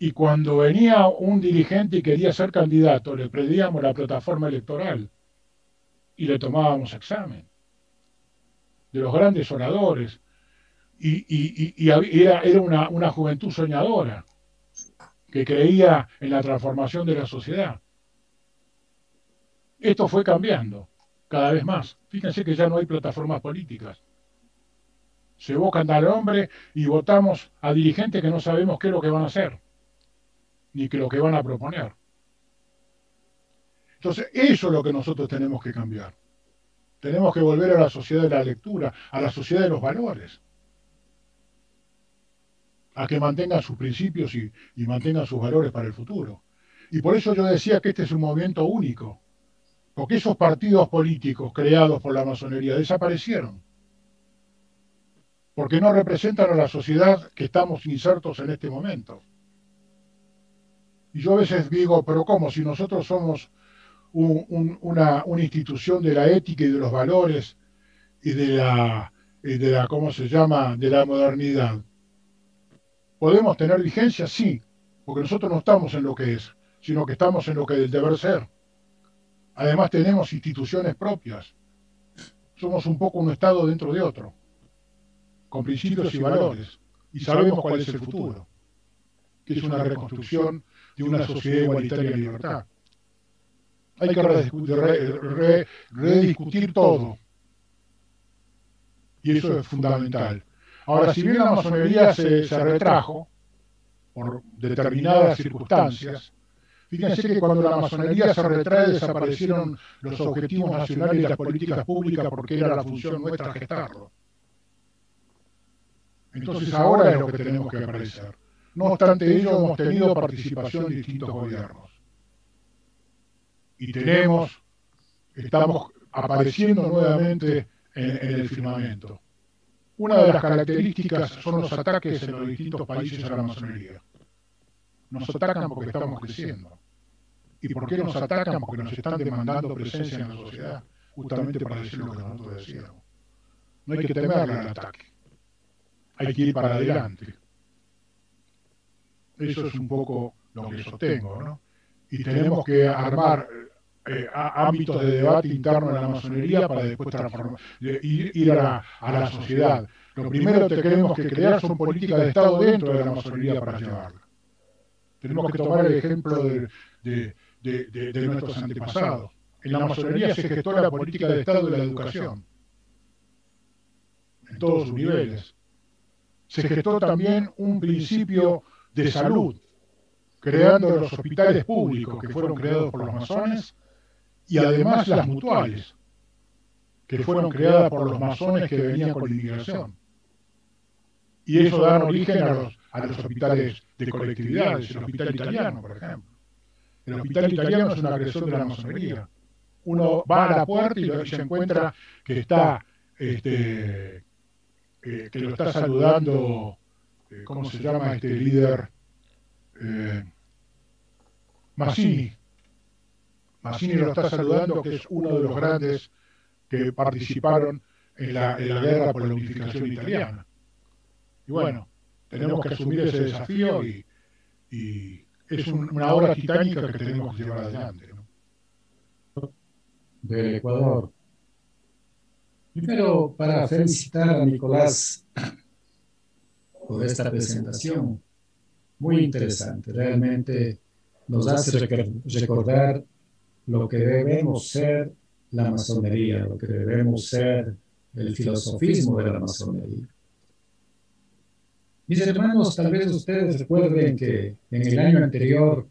Y cuando venía un dirigente y quería ser candidato, le pedíamos la plataforma electoral y le tomábamos examen de los grandes oradores. Y era una juventud soñadora que creía en la transformación de la sociedad. Esto fue cambiando cada vez más. Fíjense que ya no hay plataformas políticas. Se evocan al hombre y votamos a dirigentes que no sabemos qué es lo que van a hacer, ni qué es lo que van a proponer. Entonces, eso es lo que nosotros tenemos que cambiar. Tenemos que volver a la sociedad de la lectura, a la sociedad de los valores, a que mantengan sus principios y mantengan sus valores para el futuro. Y por eso yo decía que este es un movimiento único, porque esos partidos políticos creados por la masonería desaparecieron, porque no representan a la sociedad que estamos insertos en este momento. Y yo a veces digo, pero ¿cómo? Si nosotros somos una institución de la ética y de los valores y de la ¿cómo se llama?, de la modernidad. ¿Podemos tener vigencia? Sí, porque nosotros no estamos en lo que es, sino que estamos en lo que del deber ser. Además tenemos instituciones propias. Somos un poco un Estado dentro de otro, con principios y valores, y sabemos cuál es el futuro, que es una reconstrucción de una sociedad igualitaria en libertad. Hay que rediscutir todo, y eso es fundamental. Ahora, si bien la masonería se retrajo por determinadas circunstancias, Fíjense que cuando la masonería se retrae desaparecieron los objetivos nacionales y las políticas públicas porque era la función nuestra gestarlo. Entonces ahora es lo que tenemos que aparecer. No obstante ello, hemos tenido participación en distintos gobiernos. Y estamos apareciendo nuevamente en el firmamento. Una de las características son los ataques en los distintos países a la masonería. Nos atacan porque estamos creciendo. ¿Y por qué nos atacan? Porque nos están demandando presencia en la sociedad, justamente para decir lo que nosotros decíamos. No hay que temerle al ataque. Hay que ir para adelante. Eso es un poco lo que sostengo, ¿no? Y tenemos que armar ámbitos de debate interno en la masonería para después ir a la sociedad. Lo primero que tenemos que crear son políticas de Estado dentro de la masonería para llevarla. Tenemos que tomar el ejemplo de nuestros antepasados. En la masonería se gestó la política de Estado de la educación, en todos sus niveles. Se gestó también un principio de salud, creando los hospitales públicos que fueron creados por los masones y además las mutuales, que fueron creadas por los masones que venían con la inmigración. Y eso da origen a los hospitales de colectividades, el hospital italiano, por ejemplo. El hospital italiano es una creación de la masonería. Uno va a la puerta y se encuentra que está, que lo está saludando, ¿cómo se llama este líder? Mazzini. Mazzini lo está saludando, que es uno de los grandes que participaron en la guerra por la unificación italiana. Y bueno, tenemos que asumir ese desafío y es una obra titánica que tenemos que llevar adelante, ¿no? Del Ecuador. Primero, para felicitar a Nicolás por esta presentación, muy interesante. Realmente nos hace recordar lo que debemos ser la masonería, lo que debemos ser el filosofismo de la masonería. Mis hermanos, tal vez ustedes recuerden que en el año anterior,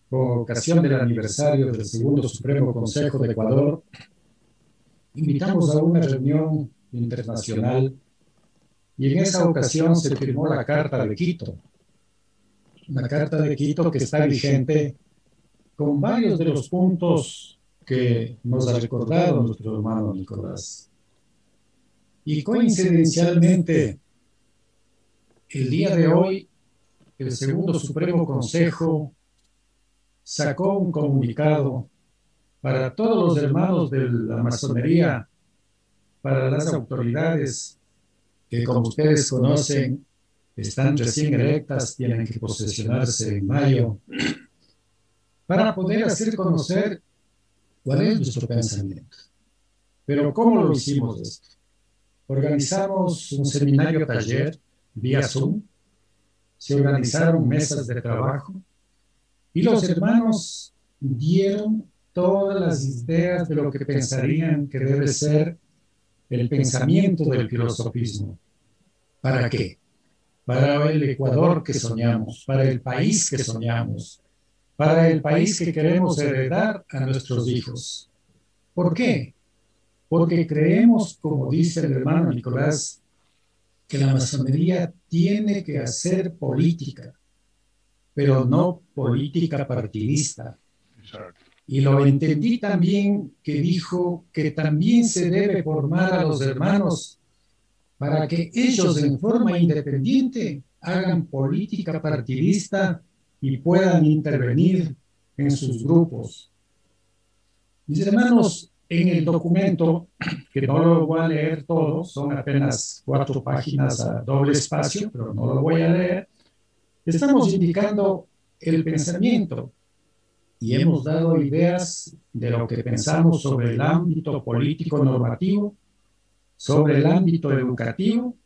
por ocasión del aniversario del Segundo Supremo Consejo de Ecuador, invitamos a una reunión internacional y en esa ocasión se firmó la Carta de Quito. Una Carta de Quito que está vigente con varios de los puntos que nos ha recordado nuestro hermano Nicolás. Y coincidencialmente, el día de hoy, el Segundo Supremo Consejo sacó un comunicado para todos los hermanos de la masonería, para las autoridades que, como ustedes conocen, están recién electas, tienen que posesionarse en mayo, para poder hacer conocer cuál es nuestro pensamiento. Pero ¿cómo lo hicimos esto? Organizamos un seminario taller vía Zoom, se organizaron mesas de trabajo y los hermanos dieron todas las ideas de lo que pensarían que debe ser el pensamiento del filosofismo. ¿Para qué? Para el Ecuador que soñamos, para el país que soñamos, para el país que queremos heredar a nuestros hijos. ¿Por qué? Porque creemos, como dice el hermano Nicolás, que la masonería tiene que hacer política, pero no política partidista. Y lo entendí también que dijo que también se debe formar a los hermanos para que ellos en forma independiente hagan política partidista y puedan intervenir en sus grupos. Mis hermanos, en el documento, que no lo voy a leer todo, son apenas 4 páginas a doble espacio, pero no lo voy a leer, estamos indicando el pensamiento y hemos dado ideas de lo que pensamos sobre el ámbito político normativo, sobre el ámbito educativo,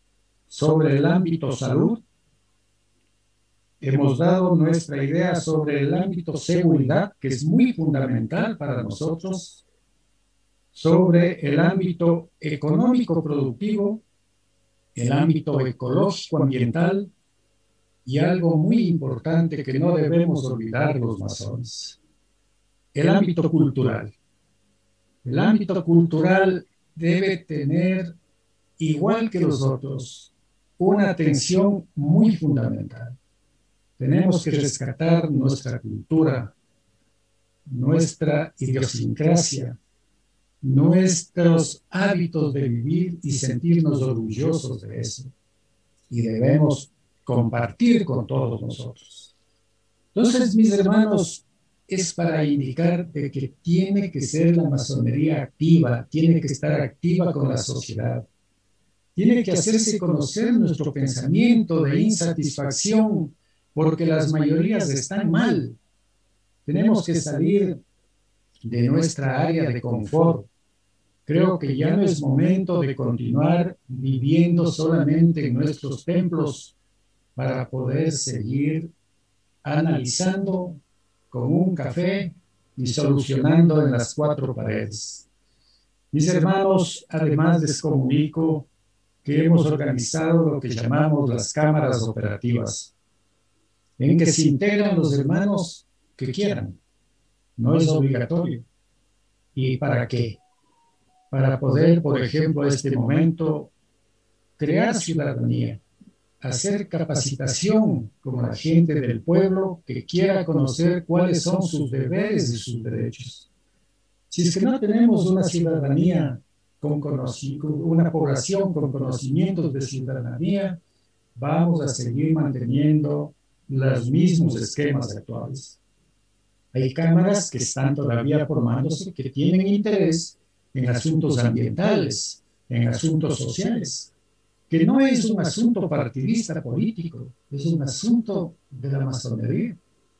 sobre el ámbito salud. Hemos dado nuestra idea sobre el ámbito seguridad, que es muy fundamental para nosotros, sobre el ámbito económico productivo, el ámbito ecológico ambiental y algo muy importante que no debemos olvidar los masones, el ámbito cultural. El ámbito cultural debe tener, igual que los otros, una atención muy fundamental. Tenemos que rescatar nuestra cultura, nuestra idiosincrasia, nuestros hábitos de vivir y sentirnos orgullosos de eso. Y debemos compartir con todos nosotros. Entonces, mis hermanos, es para indicar de que tiene que ser la masonería activa, tiene que estar activa con la sociedad, tiene que hacerse conocer nuestro pensamiento de insatisfacción porque las mayorías están mal. Tenemos que salir de nuestra área de confort. Creo que ya no es momento de continuar viviendo solamente en nuestros templos para poder seguir analizando con un café y solucionando en las cuatro paredes. Mis hermanos, además les comunico que hemos organizado lo que llamamos las cámaras operativas, en que se integran los hermanos que quieran. No es obligatorio. ¿Y para qué? Para poder, por ejemplo, en este momento, crear ciudadanía, hacer capacitación con la gente del pueblo que quiera conocer cuáles son sus deberes y sus derechos. Si es que no tenemos una ciudadanía una población con conocimientos de ciudadanía, vamos a seguir manteniendo los mismos esquemas actuales. Hay cámaras que están todavía formándose, que tienen interés en asuntos ambientales, en asuntos sociales, que no es un asunto partidista político, es un asunto de la masonería,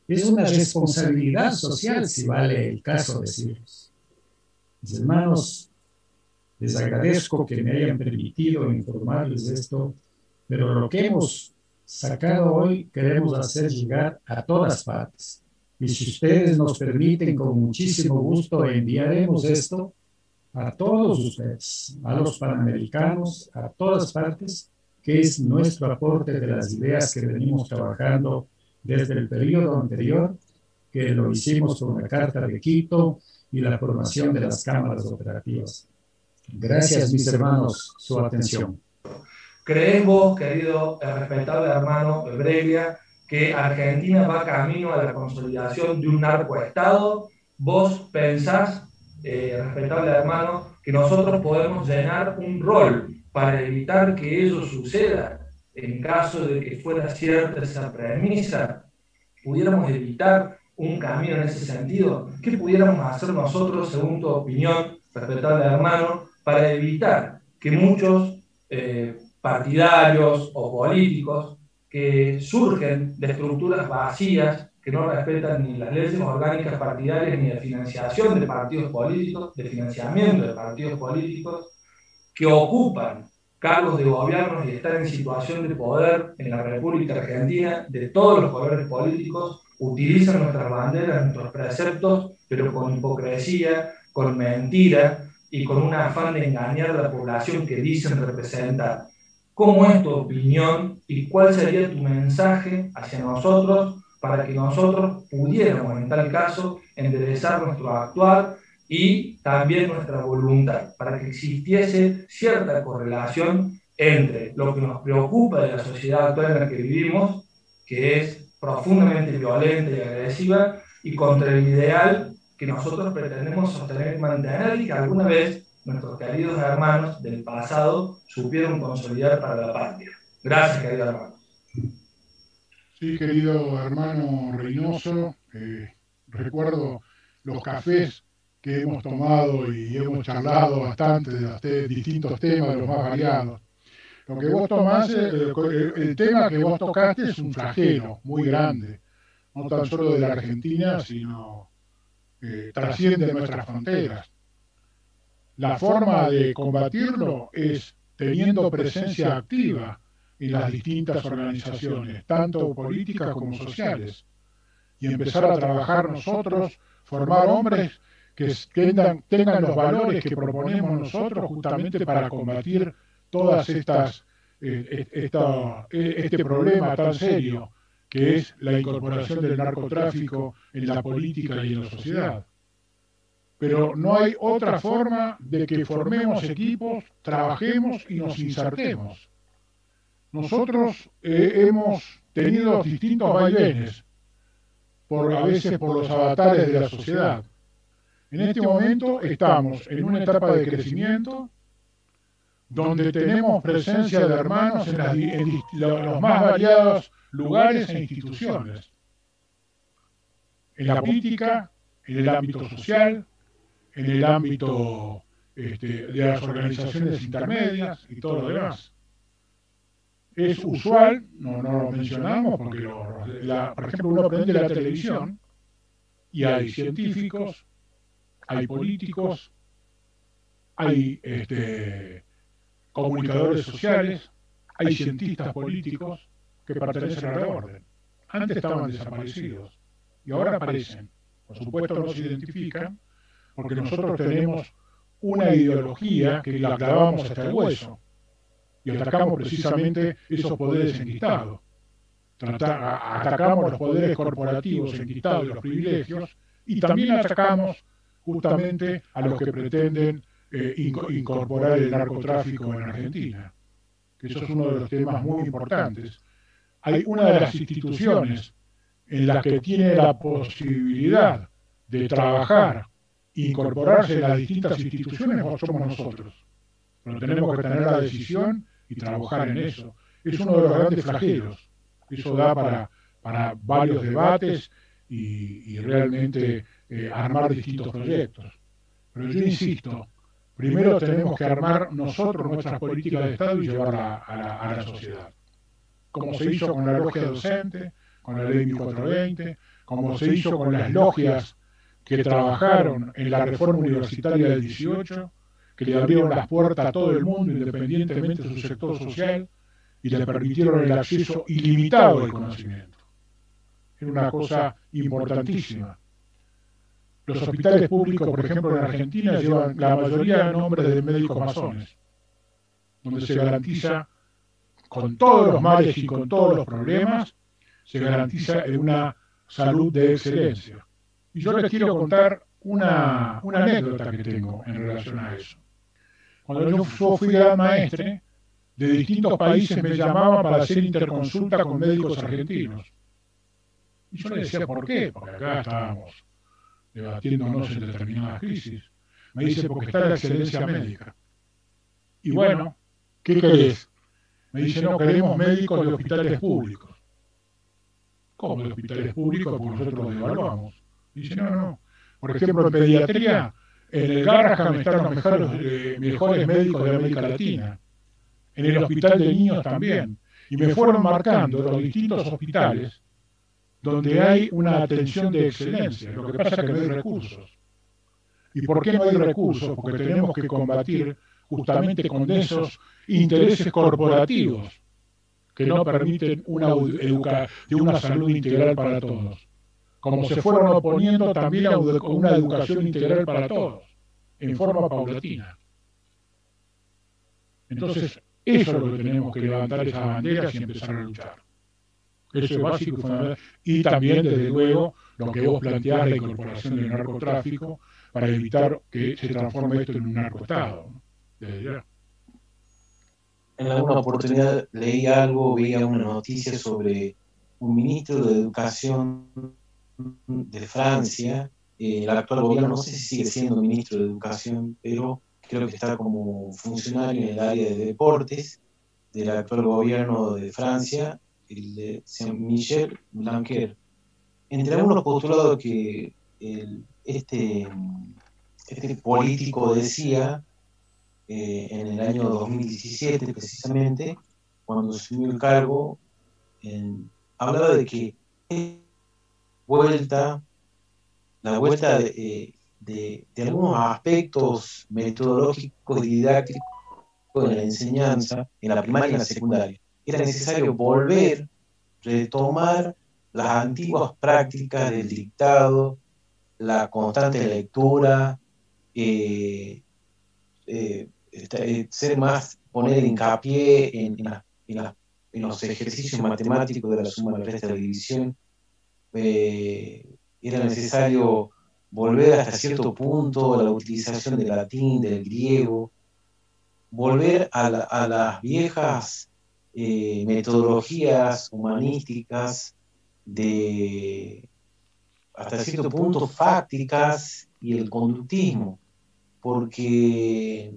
es una responsabilidad social, si vale el caso decirlos. Mis hermanos, les agradezco que me hayan permitido informarles de esto, pero lo que hemos sacado hoy queremos hacer llegar a todas partes. Y si ustedes nos permiten, con muchísimo gusto enviaremos esto a todos ustedes, a los panamericanos, a todas partes, que es nuestro aporte de las ideas que venimos trabajando desde el periodo anterior, que lo hicimos con la Carta de Quito y la formación de las cámaras operativas. Gracias, mis hermanos, su atención. ¿Crees vos, querido respetable hermano Ebrelia, que Argentina va camino a la consolidación de un narcoestado? ¿Vos pensás, respetable hermano, que nosotros podemos llenar un rol para evitar que eso suceda? En caso de que fuera cierta esa premisa, ¿pudiéramos evitar un camino en ese sentido? ¿Qué pudiéramos hacer nosotros, según tu opinión, respetable hermano, para evitar que muchos partidarios o políticos que surgen de estructuras vacías, que no respetan ni las leyes orgánicas partidarias ni de financiación de partidos políticos, de financiamiento de partidos políticos, que ocupan cargos de gobierno y están en situación de poder en la República Argentina, de todos los colores políticos, utilizan nuestras banderas, nuestros preceptos, pero con hipocresía, con mentira y con un afán de engañar a la población que dicen representar? ¿Cómo es tu opinión y cuál sería tu mensaje hacia nosotros para que nosotros pudiéramos, en tal caso, enderezar nuestro actuar y también nuestra voluntad, para que existiese cierta correlación entre lo que nos preocupa de la sociedad actual en la que vivimos, que es profundamente violenta y agresiva, y contra el ideal que nosotros pretendemos sostener y mantener, y que alguna vez nuestros queridos hermanos del pasado supieron consolidar para la patria? Gracias, querido hermano. Sí, querido hermano Reynoso, recuerdo los cafés que hemos tomado y hemos charlado bastante de los distintos temas, los más variados. Lo que vos tomás, el tema que vos tocaste es un flagelo muy grande, no tan solo de la Argentina, sino trasciende nuestras fronteras. La forma de combatirlo es teniendo presencia activa en las distintas organizaciones, tanto políticas como sociales, y empezar a trabajar nosotros, formar hombres que tengan los valores que proponemos nosotros justamente para combatir todas este problema tan serio que es la incorporación del narcotráfico en la política y en la sociedad. Pero no hay otra forma de que formemos equipos, trabajemos y nos insertemos. Nosotros hemos tenido distintos vaivenes, a veces por los avatares de la sociedad. En este momento estamos en una etapa de crecimiento donde tenemos presencia de hermanos en los más variados lugares e instituciones. En la política, en el ámbito social, en el ámbito de las organizaciones intermedias y todo lo demás. Es usual, no lo mencionamos, porque por ejemplo uno prende la televisión y hay científicos, hay políticos, hay comunicadores sociales, hay cientistas políticos que pertenecen a la orden. Antes estaban desaparecidos y ahora aparecen. Por supuesto no se identifican porque nosotros tenemos una ideología que la clavamos hasta el hueso y atacamos precisamente esos poderes enquistados. Atacamos los poderes corporativos enquistados y los privilegios y también atacamos justamente a los que pretenden incorporar el narcotráfico en Argentina, que eso es uno de los temas muy importantes. Hay una de las instituciones en las que tiene la posibilidad de trabajar e incorporarse en las distintas instituciones, somos nosotros. Pero tenemos que tener la decisión y trabajar en eso. Es uno de los grandes flagelos. Eso da para varios debates y realmente armar distintos proyectos. Pero yo insisto, primero tenemos que armar nosotros nuestras políticas de Estado y llevarlas a la sociedad. Como se hizo con la logia docente, con la ley 1420, como se hizo con las logias que trabajaron en la reforma universitaria del 18, que le abrieron las puertas a todo el mundo, independientemente de su sector social, y le permitieron el acceso ilimitado al conocimiento. Era una cosa importantísima. Los hospitales públicos, por ejemplo, en Argentina, llevan la mayoría de nombres de médicos masones, donde se garantiza, con todos los males y con todos los problemas, se garantiza una salud de excelencia. Y yo les quiero contar una anécdota que tengo en relación a eso. Cuando yo fui gran maestre, de distintos países me llamaban para hacer interconsulta con médicos argentinos. Y yo les decía, ¿por qué? Porque acá estábamos debatiéndonos en determinadas crisis. Me dice, porque está la excelencia médica. Y bueno, ¿qué querés? Me dice, no, queremos médicos de hospitales públicos. ¿Cómo de hospitales públicos? Porque nosotros los evaluamos. Dice, no. Por ejemplo, en pediatría, en el Garrahan están los mejores médicos de América Latina. En el hospital de niños también. Y me fueron marcando los distintos hospitales donde hay una atención de excelencia. Lo que pasa es que no hay recursos. ¿Y por qué no hay recursos? Porque tenemos que combatir justamente con esos intereses corporativos que no permiten una salud integral para todos. Como se fueron oponiendo también a una educación integral para todos, en forma paulatina. Entonces, eso es lo que tenemos que levantar esas banderas y empezar a luchar. Eso es básico y fundamental. Y también, desde luego, lo que vos planteás, la incorporación del narcotráfico, para evitar que se transforme esto en un narcoestado, ¿no? Desde ya. En alguna oportunidad leí algo, veía una noticia sobre un ministro de Educación de Francia. El actual gobierno, no sé si sigue siendo ministro de Educación, pero creo que está como funcionario en el área de deportes del actual gobierno de Francia, el de Michel Blanquer. Entre algunos postulados que este político decía en el año 2017 precisamente, cuando asumió el cargo, hablaba de que la vuelta de algunos aspectos metodológicos y didácticos de la enseñanza en la primaria y en la secundaria. Era necesario retomar las antiguas prácticas del dictado, la constante lectura, poner hincapié en las en los ejercicios matemáticos de la suma, la resta, la división, era necesario volver hasta cierto punto a la utilización del latín, del griego, volver a las viejas metodologías humanísticas, hasta cierto punto fácticas, y el conductismo, porque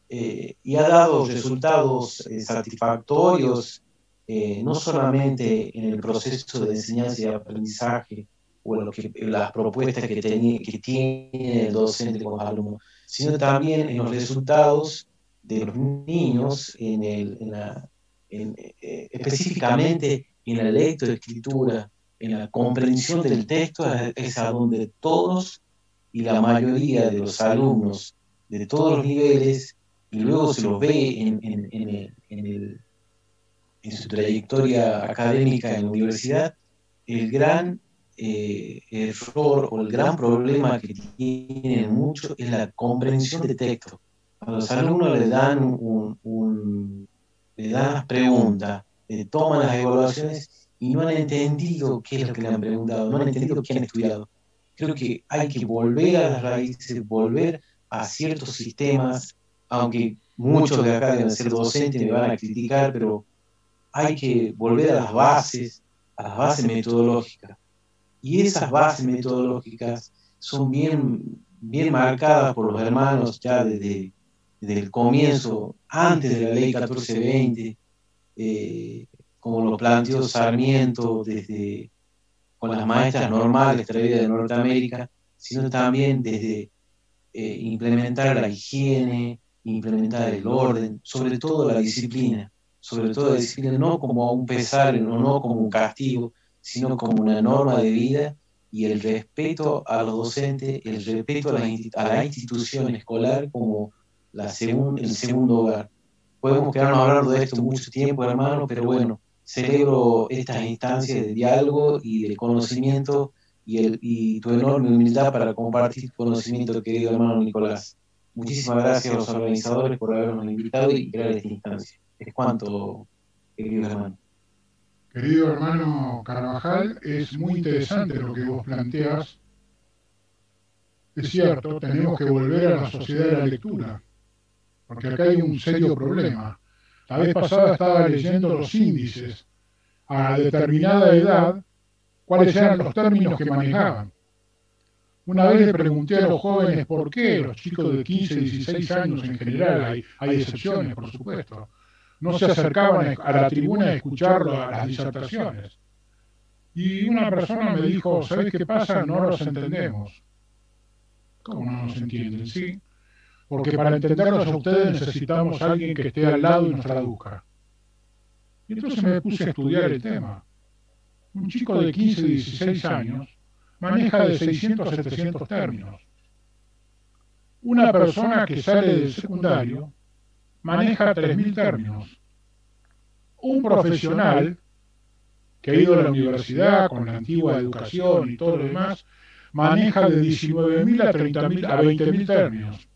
y ha dado resultados satisfactorios, no solamente en el proceso de enseñanza y aprendizaje, o las propuestas que tiene el docente con los alumnos, sino también en los resultados de los niños, específicamente en la lectoescritura, en la comprensión del texto. Es a donde todos y la mayoría de los alumnos de todos los niveles, y luego se los ve en su trayectoria académica en la universidad, el gran error o el gran problema que tienen mucho es la comprensión de texto. A los alumnos les dan las preguntas, toman las evaluaciones y no han entendido qué es lo que le han preguntado, no han entendido qué han estudiado. Creo que hay que volver a las raíces, volver a ciertos sistemas, aunque muchos de acá deben ser docentes y me van a criticar, pero hay que volver a las bases metodológicas. Y esas bases metodológicas son bien marcadas por los hermanos ya desde el comienzo, antes de la ley 1420, como lo planteó Sarmiento con las maestras normales traídas de Norteamérica, sino también desde implementar la higiene, implementar el orden, sobre todo la disciplina, no como un pesar, no como un castigo, sino como una norma de vida, y el respeto a los docentes, el respeto a la institución escolar como el segundo hogar. Podemos quedarnos hablando de esto mucho tiempo, hermano, pero bueno, celebro estas instancias de diálogo y de conocimiento, y tu enorme humildad para compartir tu conocimiento, querido hermano Nicolás. Muchísimas gracias a los organizadores por habernos invitado y crear esta instancia. Es cuanto, querido hermano. Querido hermano Carvajal, es muy interesante lo que vos planteas. Es cierto, tenemos que volver a la sociedad de la lectura, porque acá hay un serio problema. La vez pasada estaba leyendo los índices a determinada edad, cuáles eran los términos que manejaban. Una vez le pregunté a los jóvenes por qué, los chicos de 15, 16 años en general, hay excepciones, por supuesto, no se acercaban a la tribuna a escucharlo, a las disertaciones. Y una persona me dijo, ¿sabés qué pasa? No los entendemos. ¿Cómo no nos entienden? Sí, porque para entenderlos a ustedes necesitamos a alguien que esté al lado y nos traduzca. Y entonces me puse a estudiar el tema. Un chico de 15, 16 años maneja de 600 a 700 términos. Una persona que sale del secundario maneja 3.000 términos. Un profesional que ha ido a la universidad con la antigua educación y todo lo demás, maneja de 19.000 a 30.000 a 20.000 términos.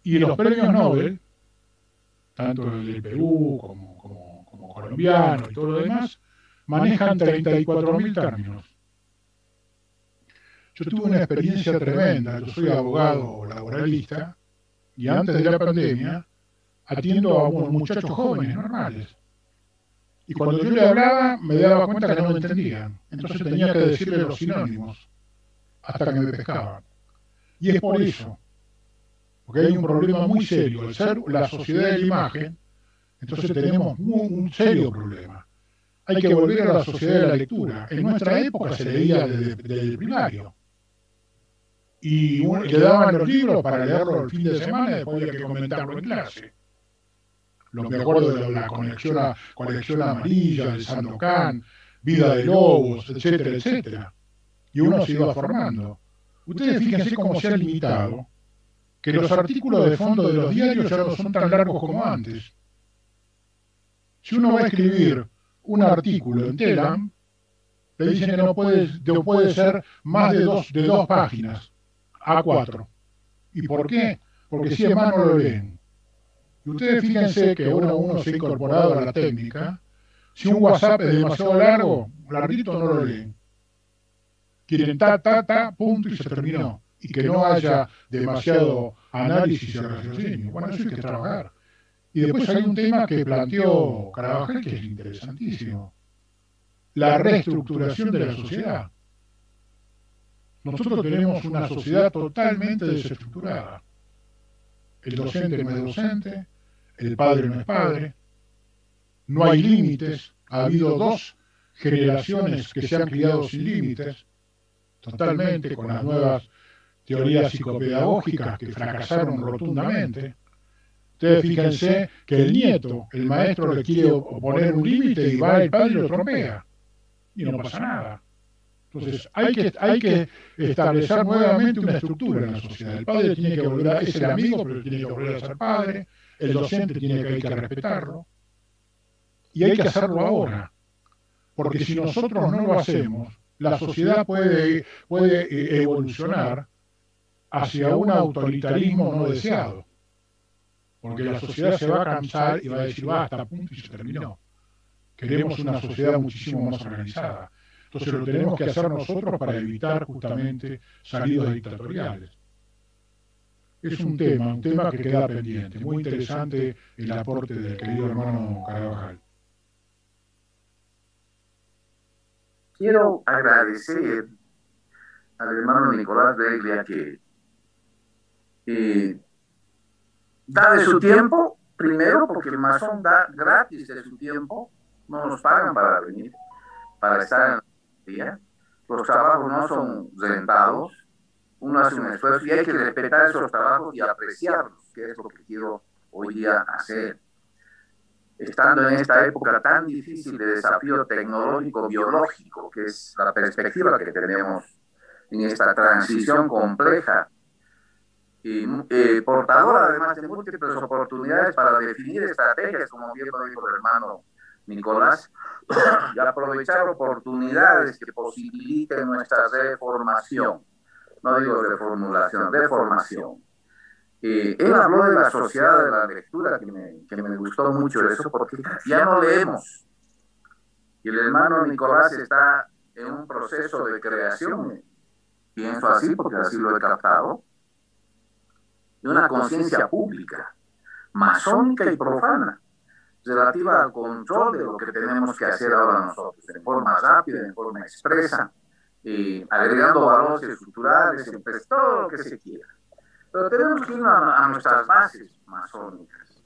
Y los premios Nobel, tanto del Perú como colombiano y todo lo demás, manejan 34.000 términos. Yo tuve una experiencia tremenda. Yo soy abogado laboralista y antes de la pandemia atiendo a unos muchachos jóvenes normales. Y cuando yo le hablaba me daba cuenta que no me entendían. Entonces tenía que decirle los sinónimos hasta que me pescaban. Y es por eso, porque hay un problema muy serio. Al ser la sociedad de la imagen, entonces tenemos un serio problema. Hay que volver a la sociedad de la lectura. En nuestra época se leía desde el primario. Y le daban los libros para leerlo el fin de semana y después había que comentarlo en clase. Me acuerdo de la colección amarilla, de Sandokan, Vida de Lobos, etcétera, etcétera. Y uno se iba formando. Ustedes fíjense cómo se ha limitado que los artículos de fondo de los diarios ya no son tan largos como antes. Si uno va a escribir un artículo en Telam, le dicen que no puede ser más de dos páginas, A4. ¿Y por qué? Porque si es más no lo leen. Y ustedes fíjense que ahora uno se ha incorporado a la técnica. Si un WhatsApp es demasiado largo, larguito no lo leen. Quieren punto y se terminó. Y que no haya demasiado análisis y raciocinio. Bueno, eso hay que trabajar. Y después hay un tema que planteó Carabajal que es interesantísimo. La reestructuración de la sociedad. Nosotros tenemos una sociedad totalmente desestructurada. El docente no es docente, el padre no es padre, no hay límites, ha habido 2 generaciones que se han criado sin límites, totalmente con las nuevas teorías psicopedagógicas que fracasaron rotundamente. Ustedes fíjense que el nieto, el maestro le quiere poner un límite y va el padre y lo trompea, y no pasa nada. Entonces, hay que establecer nuevamente una estructura en la sociedad. El padre tiene que volver a ser el amigo, pero tiene que volver a ser padre. El docente hay que respetarlo. Y hay que hacerlo ahora. Porque si nosotros no lo hacemos, la sociedad puede evolucionar hacia un autoritarismo no deseado. Porque la sociedad se va a cansar y va a decir, basta, punto, y se terminó. Queremos una sociedad muchísimo más organizada. Entonces lo tenemos que hacer nosotros para evitar justamente salidas dictatoriales. Es un tema que queda pendiente. Muy interesante el aporte del querido hermano Carabajal. Quiero agradecer al hermano Nicolás Beglia que da de su tiempo, primero porque el masón da gratis de su tiempo, no nos pagan para venir, para estar en día. Los trabajos no son rentados, uno hace un esfuerzo y hay que respetar esos trabajos y apreciarlos, que es lo que quiero hoy día hacer. Estando en esta época tan difícil de desafío tecnológico biológico, que es la perspectiva que tenemos en esta transición compleja y portadora además de múltiples oportunidades para definir estrategias, como bien lo dijo el hermano Nicolás, y aprovechar oportunidades que posibiliten nuestra reformación. No digo reformulación, reformación. Él habló de la sociedad de la lectura, que me gustó mucho eso, porque ya no leemos. Y el hermano Nicolás está en un proceso de creación, pienso así, porque así lo he captado, de una conciencia pública, masónica y profana, relativa al control de lo que tenemos que hacer ahora nosotros, de forma rápida, de forma expresa, agregando valores estructurales, todo lo que se quiera. Pero tenemos que ir a nuestras bases masónicas.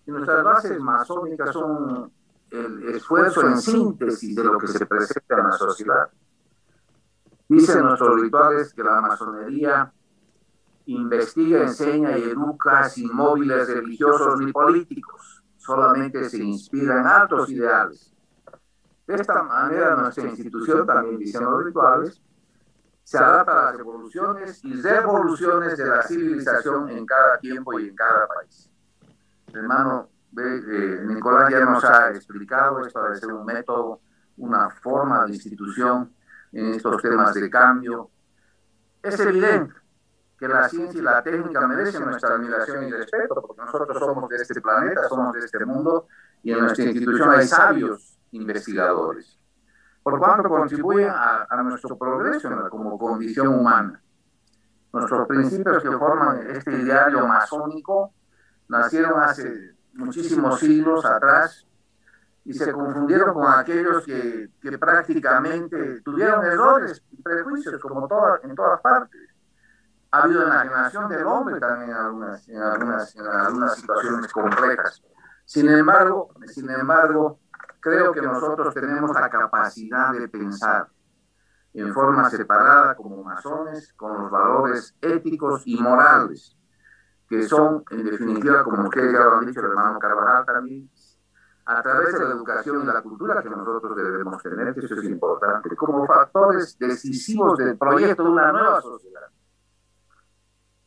Y nuestras bases masónicas son el esfuerzo en síntesis de lo que se presenta en la sociedad. Dicen nuestros rituales que la masonería investiga, enseña y educa sin móviles religiosos ni políticos. Solamente se inspira en altos ideales. De esta manera, nuestra institución, también dicen los rituales, se adapta a las evoluciones y revoluciones de la civilización en cada tiempo y en cada país. El hermano Nicolás ya nos ha explicado esto de ser un método, una forma de institución en estos temas de cambio. Es evidente que la ciencia y la técnica merecen nuestra admiración y respeto, porque nosotros somos de este planeta, somos de este mundo, y en nuestra institución hay sabios investigadores, por cuanto contribuyen a nuestro progreso como condición humana. Nuestros principios que forman este ideario masónico nacieron hace muchísimos siglos atrás y se confundieron con aquellos que prácticamente tuvieron errores y prejuicios, como en todas partes. Ha habido enajenación del hombre también en algunas situaciones complejas. Sin embargo, creo que nosotros tenemos la capacidad de pensar en forma separada como masones, con los valores éticos y morales, que son, en definitiva, como ustedes ya lo han dicho, el hermano Carvajal también, a través de la educación y la cultura que nosotros debemos tener, que eso es importante, como factores decisivos del proyecto de una nueva sociedad.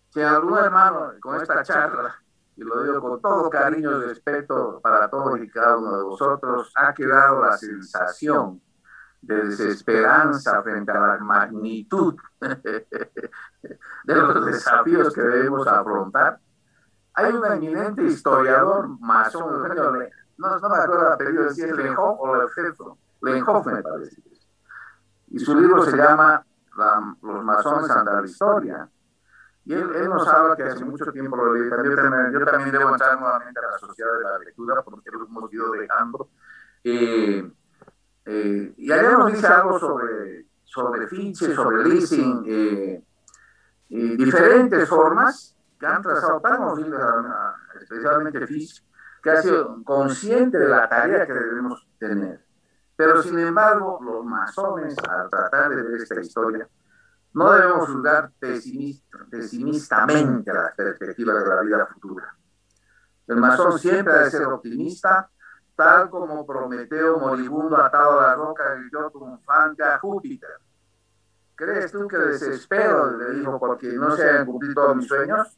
Si algún hermano con esta charla, y lo digo con todo cariño y respeto para todos y cada uno de vosotros, ha quedado la sensación de desesperanza frente a la magnitud de los desafíos que debemos afrontar, Hay un eminente historiador masón, no me acuerdo el apellido, si es Lenhoff o Lenhoff me parece. Y su libro se llama Los masones ante la historia. Y él nos habla que hace mucho tiempo lo leí. Yo también debo entrar nuevamente a la sociedad de la lectura porque lo hemos ido dejando. Y allá nos dice algo sobre Fichte, sobre Lessing, diferentes formas que han trazado tan horribles, especialmente Fichte, que ha sido consciente de la tarea que debemos tener. Pero sin embargo, los masones, al tratar de ver esta historia, no debemos juzgar pesimistamente las perspectivas de la vida futura. El masón siempre debe ser optimista, tal como Prometeo moribundo atado a la roca gritó triunfante a Júpiter. ¿Crees tú que desespero, le dijo, porque no se hayan cumplido todos mis sueños?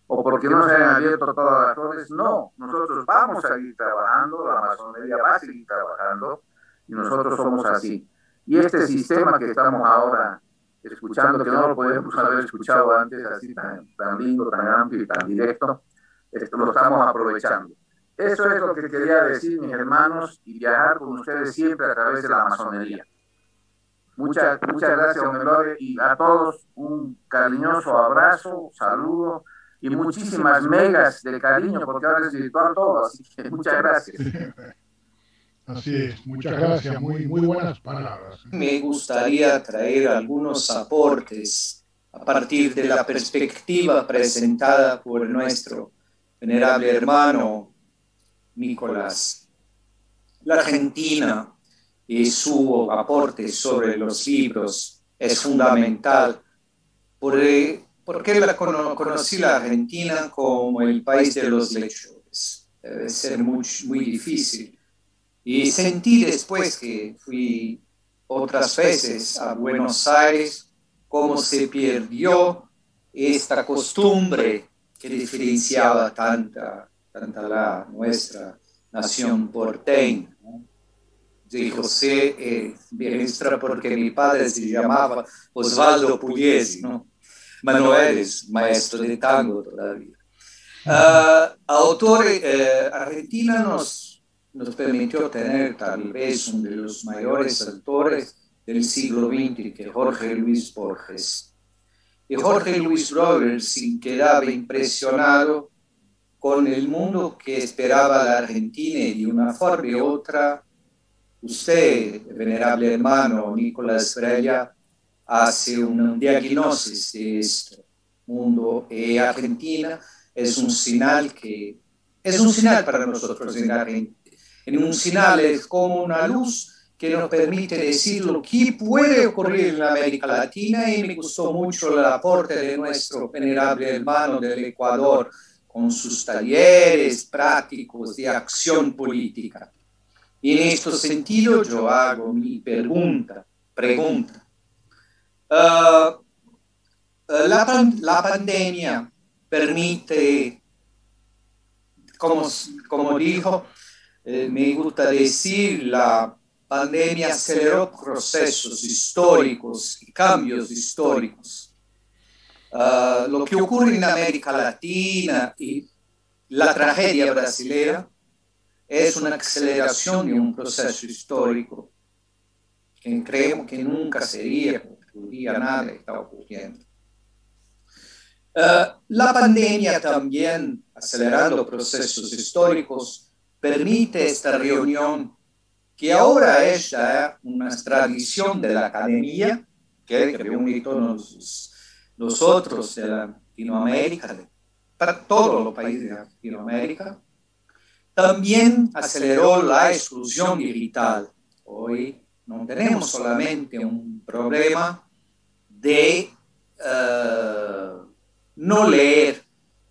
¿O porque no se hayan abierto todas las flores? No, nosotros vamos a seguir trabajando, la masonería va a seguir trabajando, y nosotros somos así. Y este sistema que estamos ahora escuchando, que no lo podemos haber escuchado antes, así tan lindo, tan amplio y tan directo, lo estamos aprovechando. Eso es lo que quería decir, mis hermanos, y viajar con ustedes siempre a través de la masonería. Muchas gracias, don Eloy, y a todos un cariñoso abrazo, saludo y muchísimas megas de cariño, porque ahora es virtual todo, así que muchas gracias. Así es, muchas gracias, muy buenas palabras. Me gustaría traer algunos aportes a partir de la perspectiva presentada por nuestro venerable hermano Nicolás. La Argentina y su aporte sobre los libros es fundamental porque conocí la Argentina como el país de los lectores. Debe ser muy difícil. Y sentí después que fui otras veces a Buenos Aires cómo se perdió esta costumbre que diferenciaba tanta la nuestra nación porteña, ¿no? De José Bielstra, porque mi padre se llamaba Osvaldo Pugliese, ¿no? Manuel es maestro de tango todavía. Argentina nos permitió tener tal vez uno de los mayores autores del siglo XX, que Jorge Luis Borges. Y Jorge Luis Borges quedaba impresionado con el mundo que esperaba la Argentina, y de una forma u otra, usted, venerable hermano Nicolás Brella, hace un diagnóstico de este mundo, y Argentina es un señal para nosotros en Argentina. En un señal es como una luz que nos permite decir lo que puede ocurrir en América Latina, y me gustó mucho el aporte de nuestro venerable hermano del Ecuador con sus talleres prácticos de acción política. Y en este sentido yo hago mi pregunta. La pandemia permite, como dijo, me gusta decir, la pandemia aceleró procesos históricos y cambios históricos. Lo que ocurre en América Latina y la tragedia brasileña es una aceleración de un proceso histórico que creemos que nunca ocurriría nada que está ocurriendo. La pandemia también, acelerando procesos históricos, permite esta reunión que ahora es ya una tradición de la academia, que reúne todos nosotros de Latinoamérica, para todos los países de Latinoamérica. También aceleró la exclusión digital. Hoy no tenemos solamente un problema de no leer,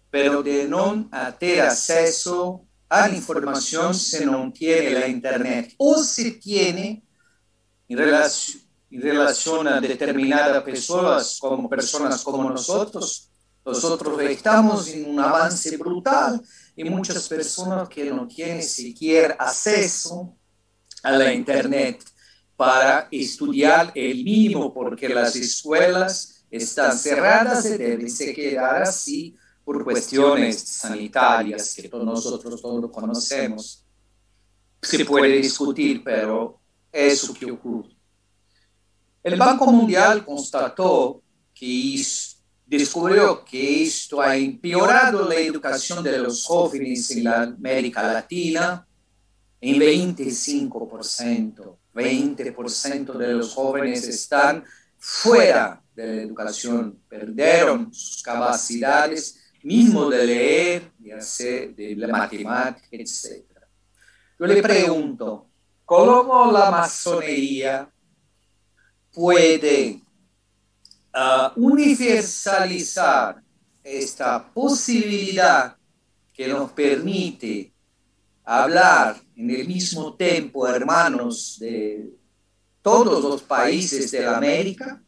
pero de no tener acceso a la información si no tiene la internet, o si tiene en relación a determinadas personas como nosotros estamos en un avance brutal, y muchas personas que no tienen siquiera acceso a la internet para estudiar el mínimo, porque las escuelas están cerradas y deben quedar así por cuestiones sanitarias que todos nosotros todos conocemos. Se puede discutir, pero es lo que ocurre. El Banco Mundial constató que descubrió que esto ha empeorado la educación de los jóvenes en la América Latina en 25%. 20% de los jóvenes están fuera de la educación, perdieron sus capacidades mismo de leer, de hacer, de la matemática, etc. Yo le pregunto, ¿cómo la masonería puede universalizar esta posibilidad que nos permite hablar en el mismo tiempo, hermanos, de todos los países de la América,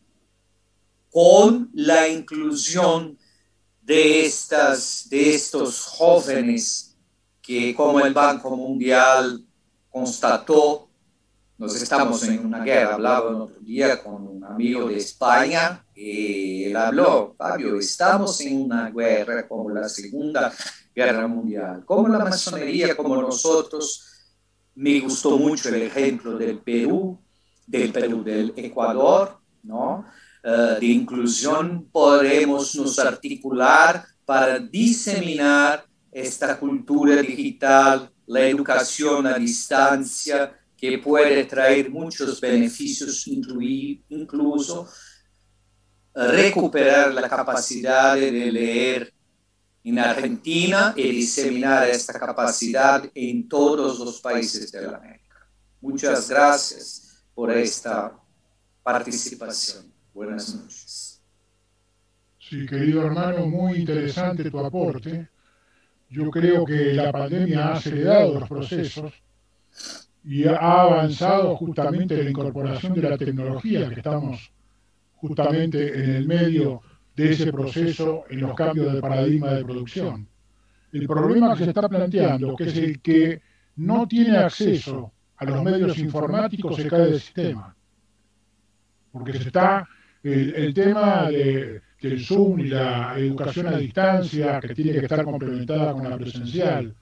con la inclusión de estos jóvenes que, como el Banco Mundial constató, nos estamos en una guerra? Hablaba el otro día con un amigo de España y él habló, Fabio, estamos en una guerra como la Segunda Guerra Mundial. Como la masonería, como nosotros, me gustó mucho el ejemplo del Ecuador, ¿no? De inclusión, podremos nos articular para diseminar esta cultura digital, la educación a distancia, que puede traer muchos beneficios, incluso recuperar la capacidad de leer en Argentina y diseminar esta capacidad en todos los países de la América. Muchas gracias por esta participación. Buenas noches. Sí, querido hermano, muy interesante tu aporte. Yo creo que la pandemia ha acelerado los procesos y ha avanzado justamente la incorporación de la tecnología, que estamos justamente en el medio de ese proceso en los cambios de paradigma de producción. El problema que se está planteando, que es el que no tiene acceso a los medios informáticos, se cae del sistema. Porque se está el tema del Zoom y la educación a distancia, que tiene que estar complementada con la presencial,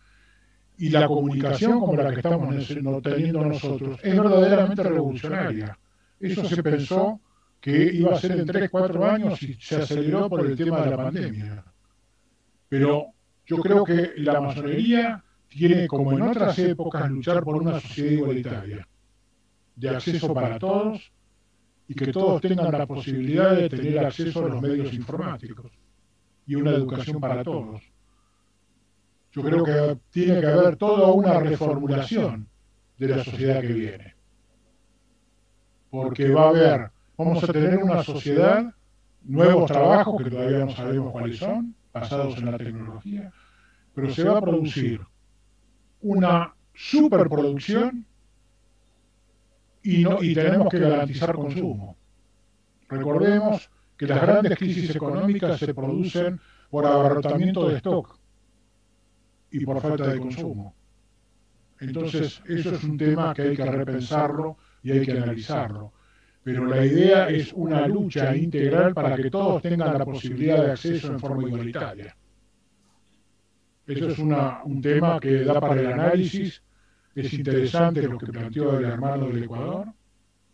y la comunicación como la que estamos teniendo nosotros, es verdaderamente revolucionaria. Eso se pensó que iba a ser en 3-4 años y se aceleró por el tema de la pandemia. Pero yo creo que la masonería tiene, como en otras épocas, luchar por una sociedad igualitaria, de acceso para todos, y que todos tengan la posibilidad de tener acceso a los medios informáticos y una educación para todos. Yo creo que tiene que haber toda una reformulación de la sociedad que viene. Porque vamos a tener una sociedad, nuevos trabajos que todavía no sabemos cuáles son, basados en la tecnología, pero se va a producir una superproducción y tenemos que garantizar consumo. Recordemos que las grandes crisis económicas se producen por abarrotamiento de stock y por falta de consumo. Entonces, eso es un tema que hay que repensarlo y hay que analizarlo. Pero la idea es una lucha integral para que todos tengan la posibilidad de acceso en forma igualitaria. Eso es un tema que da para el análisis. Es interesante lo que planteó el hermano del Ecuador,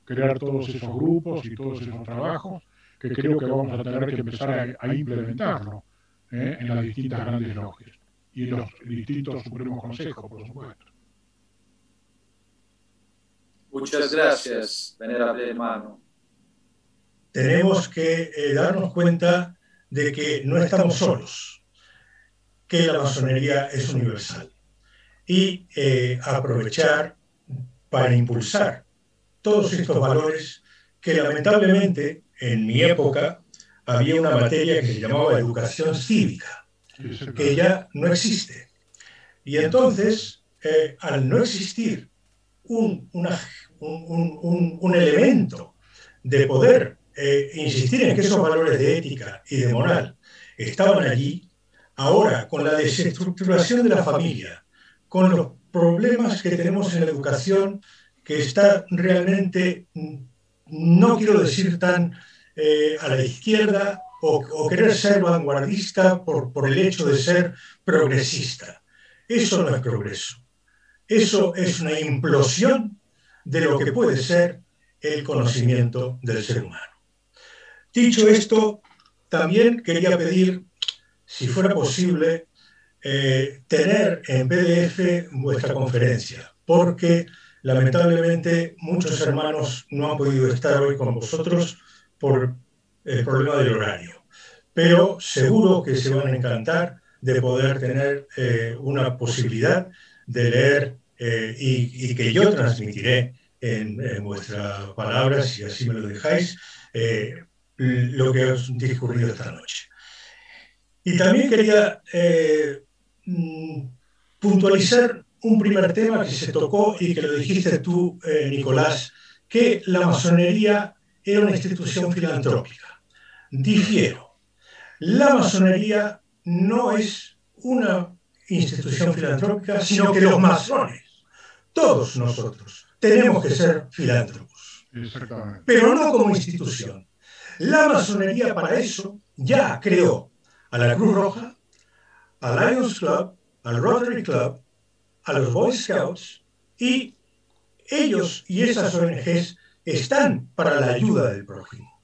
crear todos esos grupos y todos esos trabajos, que creo que vamos a tener que empezar a implementarlo en las distintas grandes logias y en los distintos supremos consejos, por supuesto. Muchas gracias, venerable hermano. Tenemos que darnos cuenta de que no estamos solos, que la masonería es universal y aprovechar para impulsar todos estos valores que lamentablemente en mi época había una materia que se llamaba educación cívica, que ya no existe. Y entonces, al no existir un elemento de poder insistir en que esos valores de ética y de moral estaban allí, ahora con la desestructuración de la familia, con los problemas que tenemos en la educación, que está realmente, no quiero decir tan a la izquierda, o querer ser vanguardista por el hecho de ser progresista. Eso no es progreso. Eso es una implosión de lo que puede ser el conocimiento del ser humano. Dicho esto, también quería pedir, si fuera posible, tener en PDF vuestra conferencia, porque lamentablemente muchos hermanos no han podido estar hoy con vosotros por el problema del horario, pero seguro que se van a encantar de poder tener una posibilidad de leer y que yo transmitiré en vuestras palabras, si así me lo dejáis, lo que os he discurrido esta noche. Y también quería puntualizar un primer tema que se tocó y que lo dijiste tú, Nicolás, que la masonería era una institución filantrópica. Difiero. La masonería no es una institución filantrópica, sino que los masones, todos nosotros, tenemos que ser filántropos. Exactamente. Pero no como institución. La masonería para eso ya creó a la Cruz Roja, al Lions Club, al Rotary Club, a los Boy Scouts, y ellos y esas ONGs están para la ayuda del prójimo.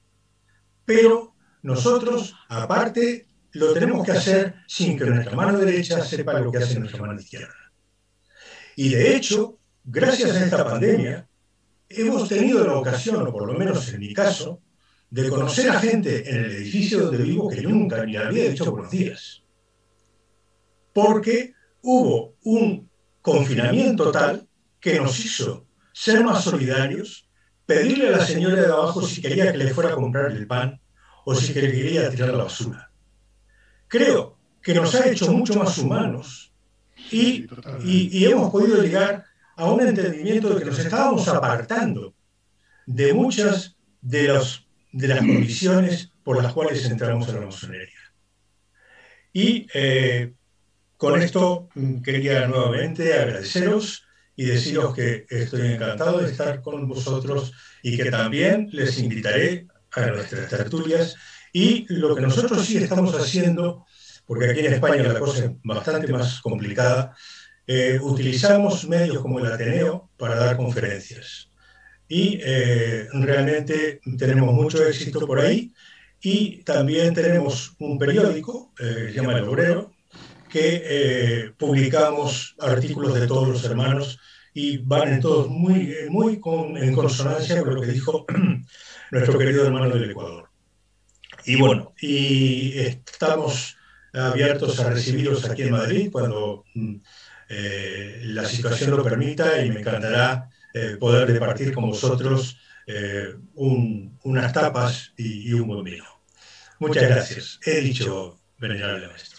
Pero nosotros, aparte, lo tenemos que hacer sin que nuestra mano derecha sepa lo que hace nuestra mano izquierda. Y de hecho, gracias a esta pandemia, hemos tenido la ocasión, o por lo menos en mi caso, de conocer a gente en el edificio donde vivo que yo nunca ni había dicho buenos días. Porque hubo un confinamiento tal que nos hizo ser más solidarios, pedirle a la señora de abajo si quería que le fuera a comprar el pan o si quería tirar la basura. Creo que nos ha hecho mucho más humanos y hemos podido llegar a un entendimiento de que nos estábamos apartando de muchas de las condiciones por las cuales entramos en la masonería. Y con esto quería nuevamente agradeceros y deciros que estoy encantado de estar con vosotros y que también les invitaré a nuestras tertulias. Y lo que nosotros sí estamos haciendo, porque aquí en España la cosa es bastante más complicada, utilizamos medios como el Ateneo para dar conferencias. Y realmente tenemos mucho éxito por ahí. Y también tenemos un periódico, que se llama El Obrero, que publicamos artículos de todos los hermanos y van en todos muy en consonancia con lo que dijo nuestro querido hermano del Ecuador. Y bueno, y estamos abiertos a recibiros aquí en Madrid cuando la situación lo permita, y me encantará poder departir con vosotros unas tapas y un buen vino. Muchas gracias. He dicho, venerable maestro.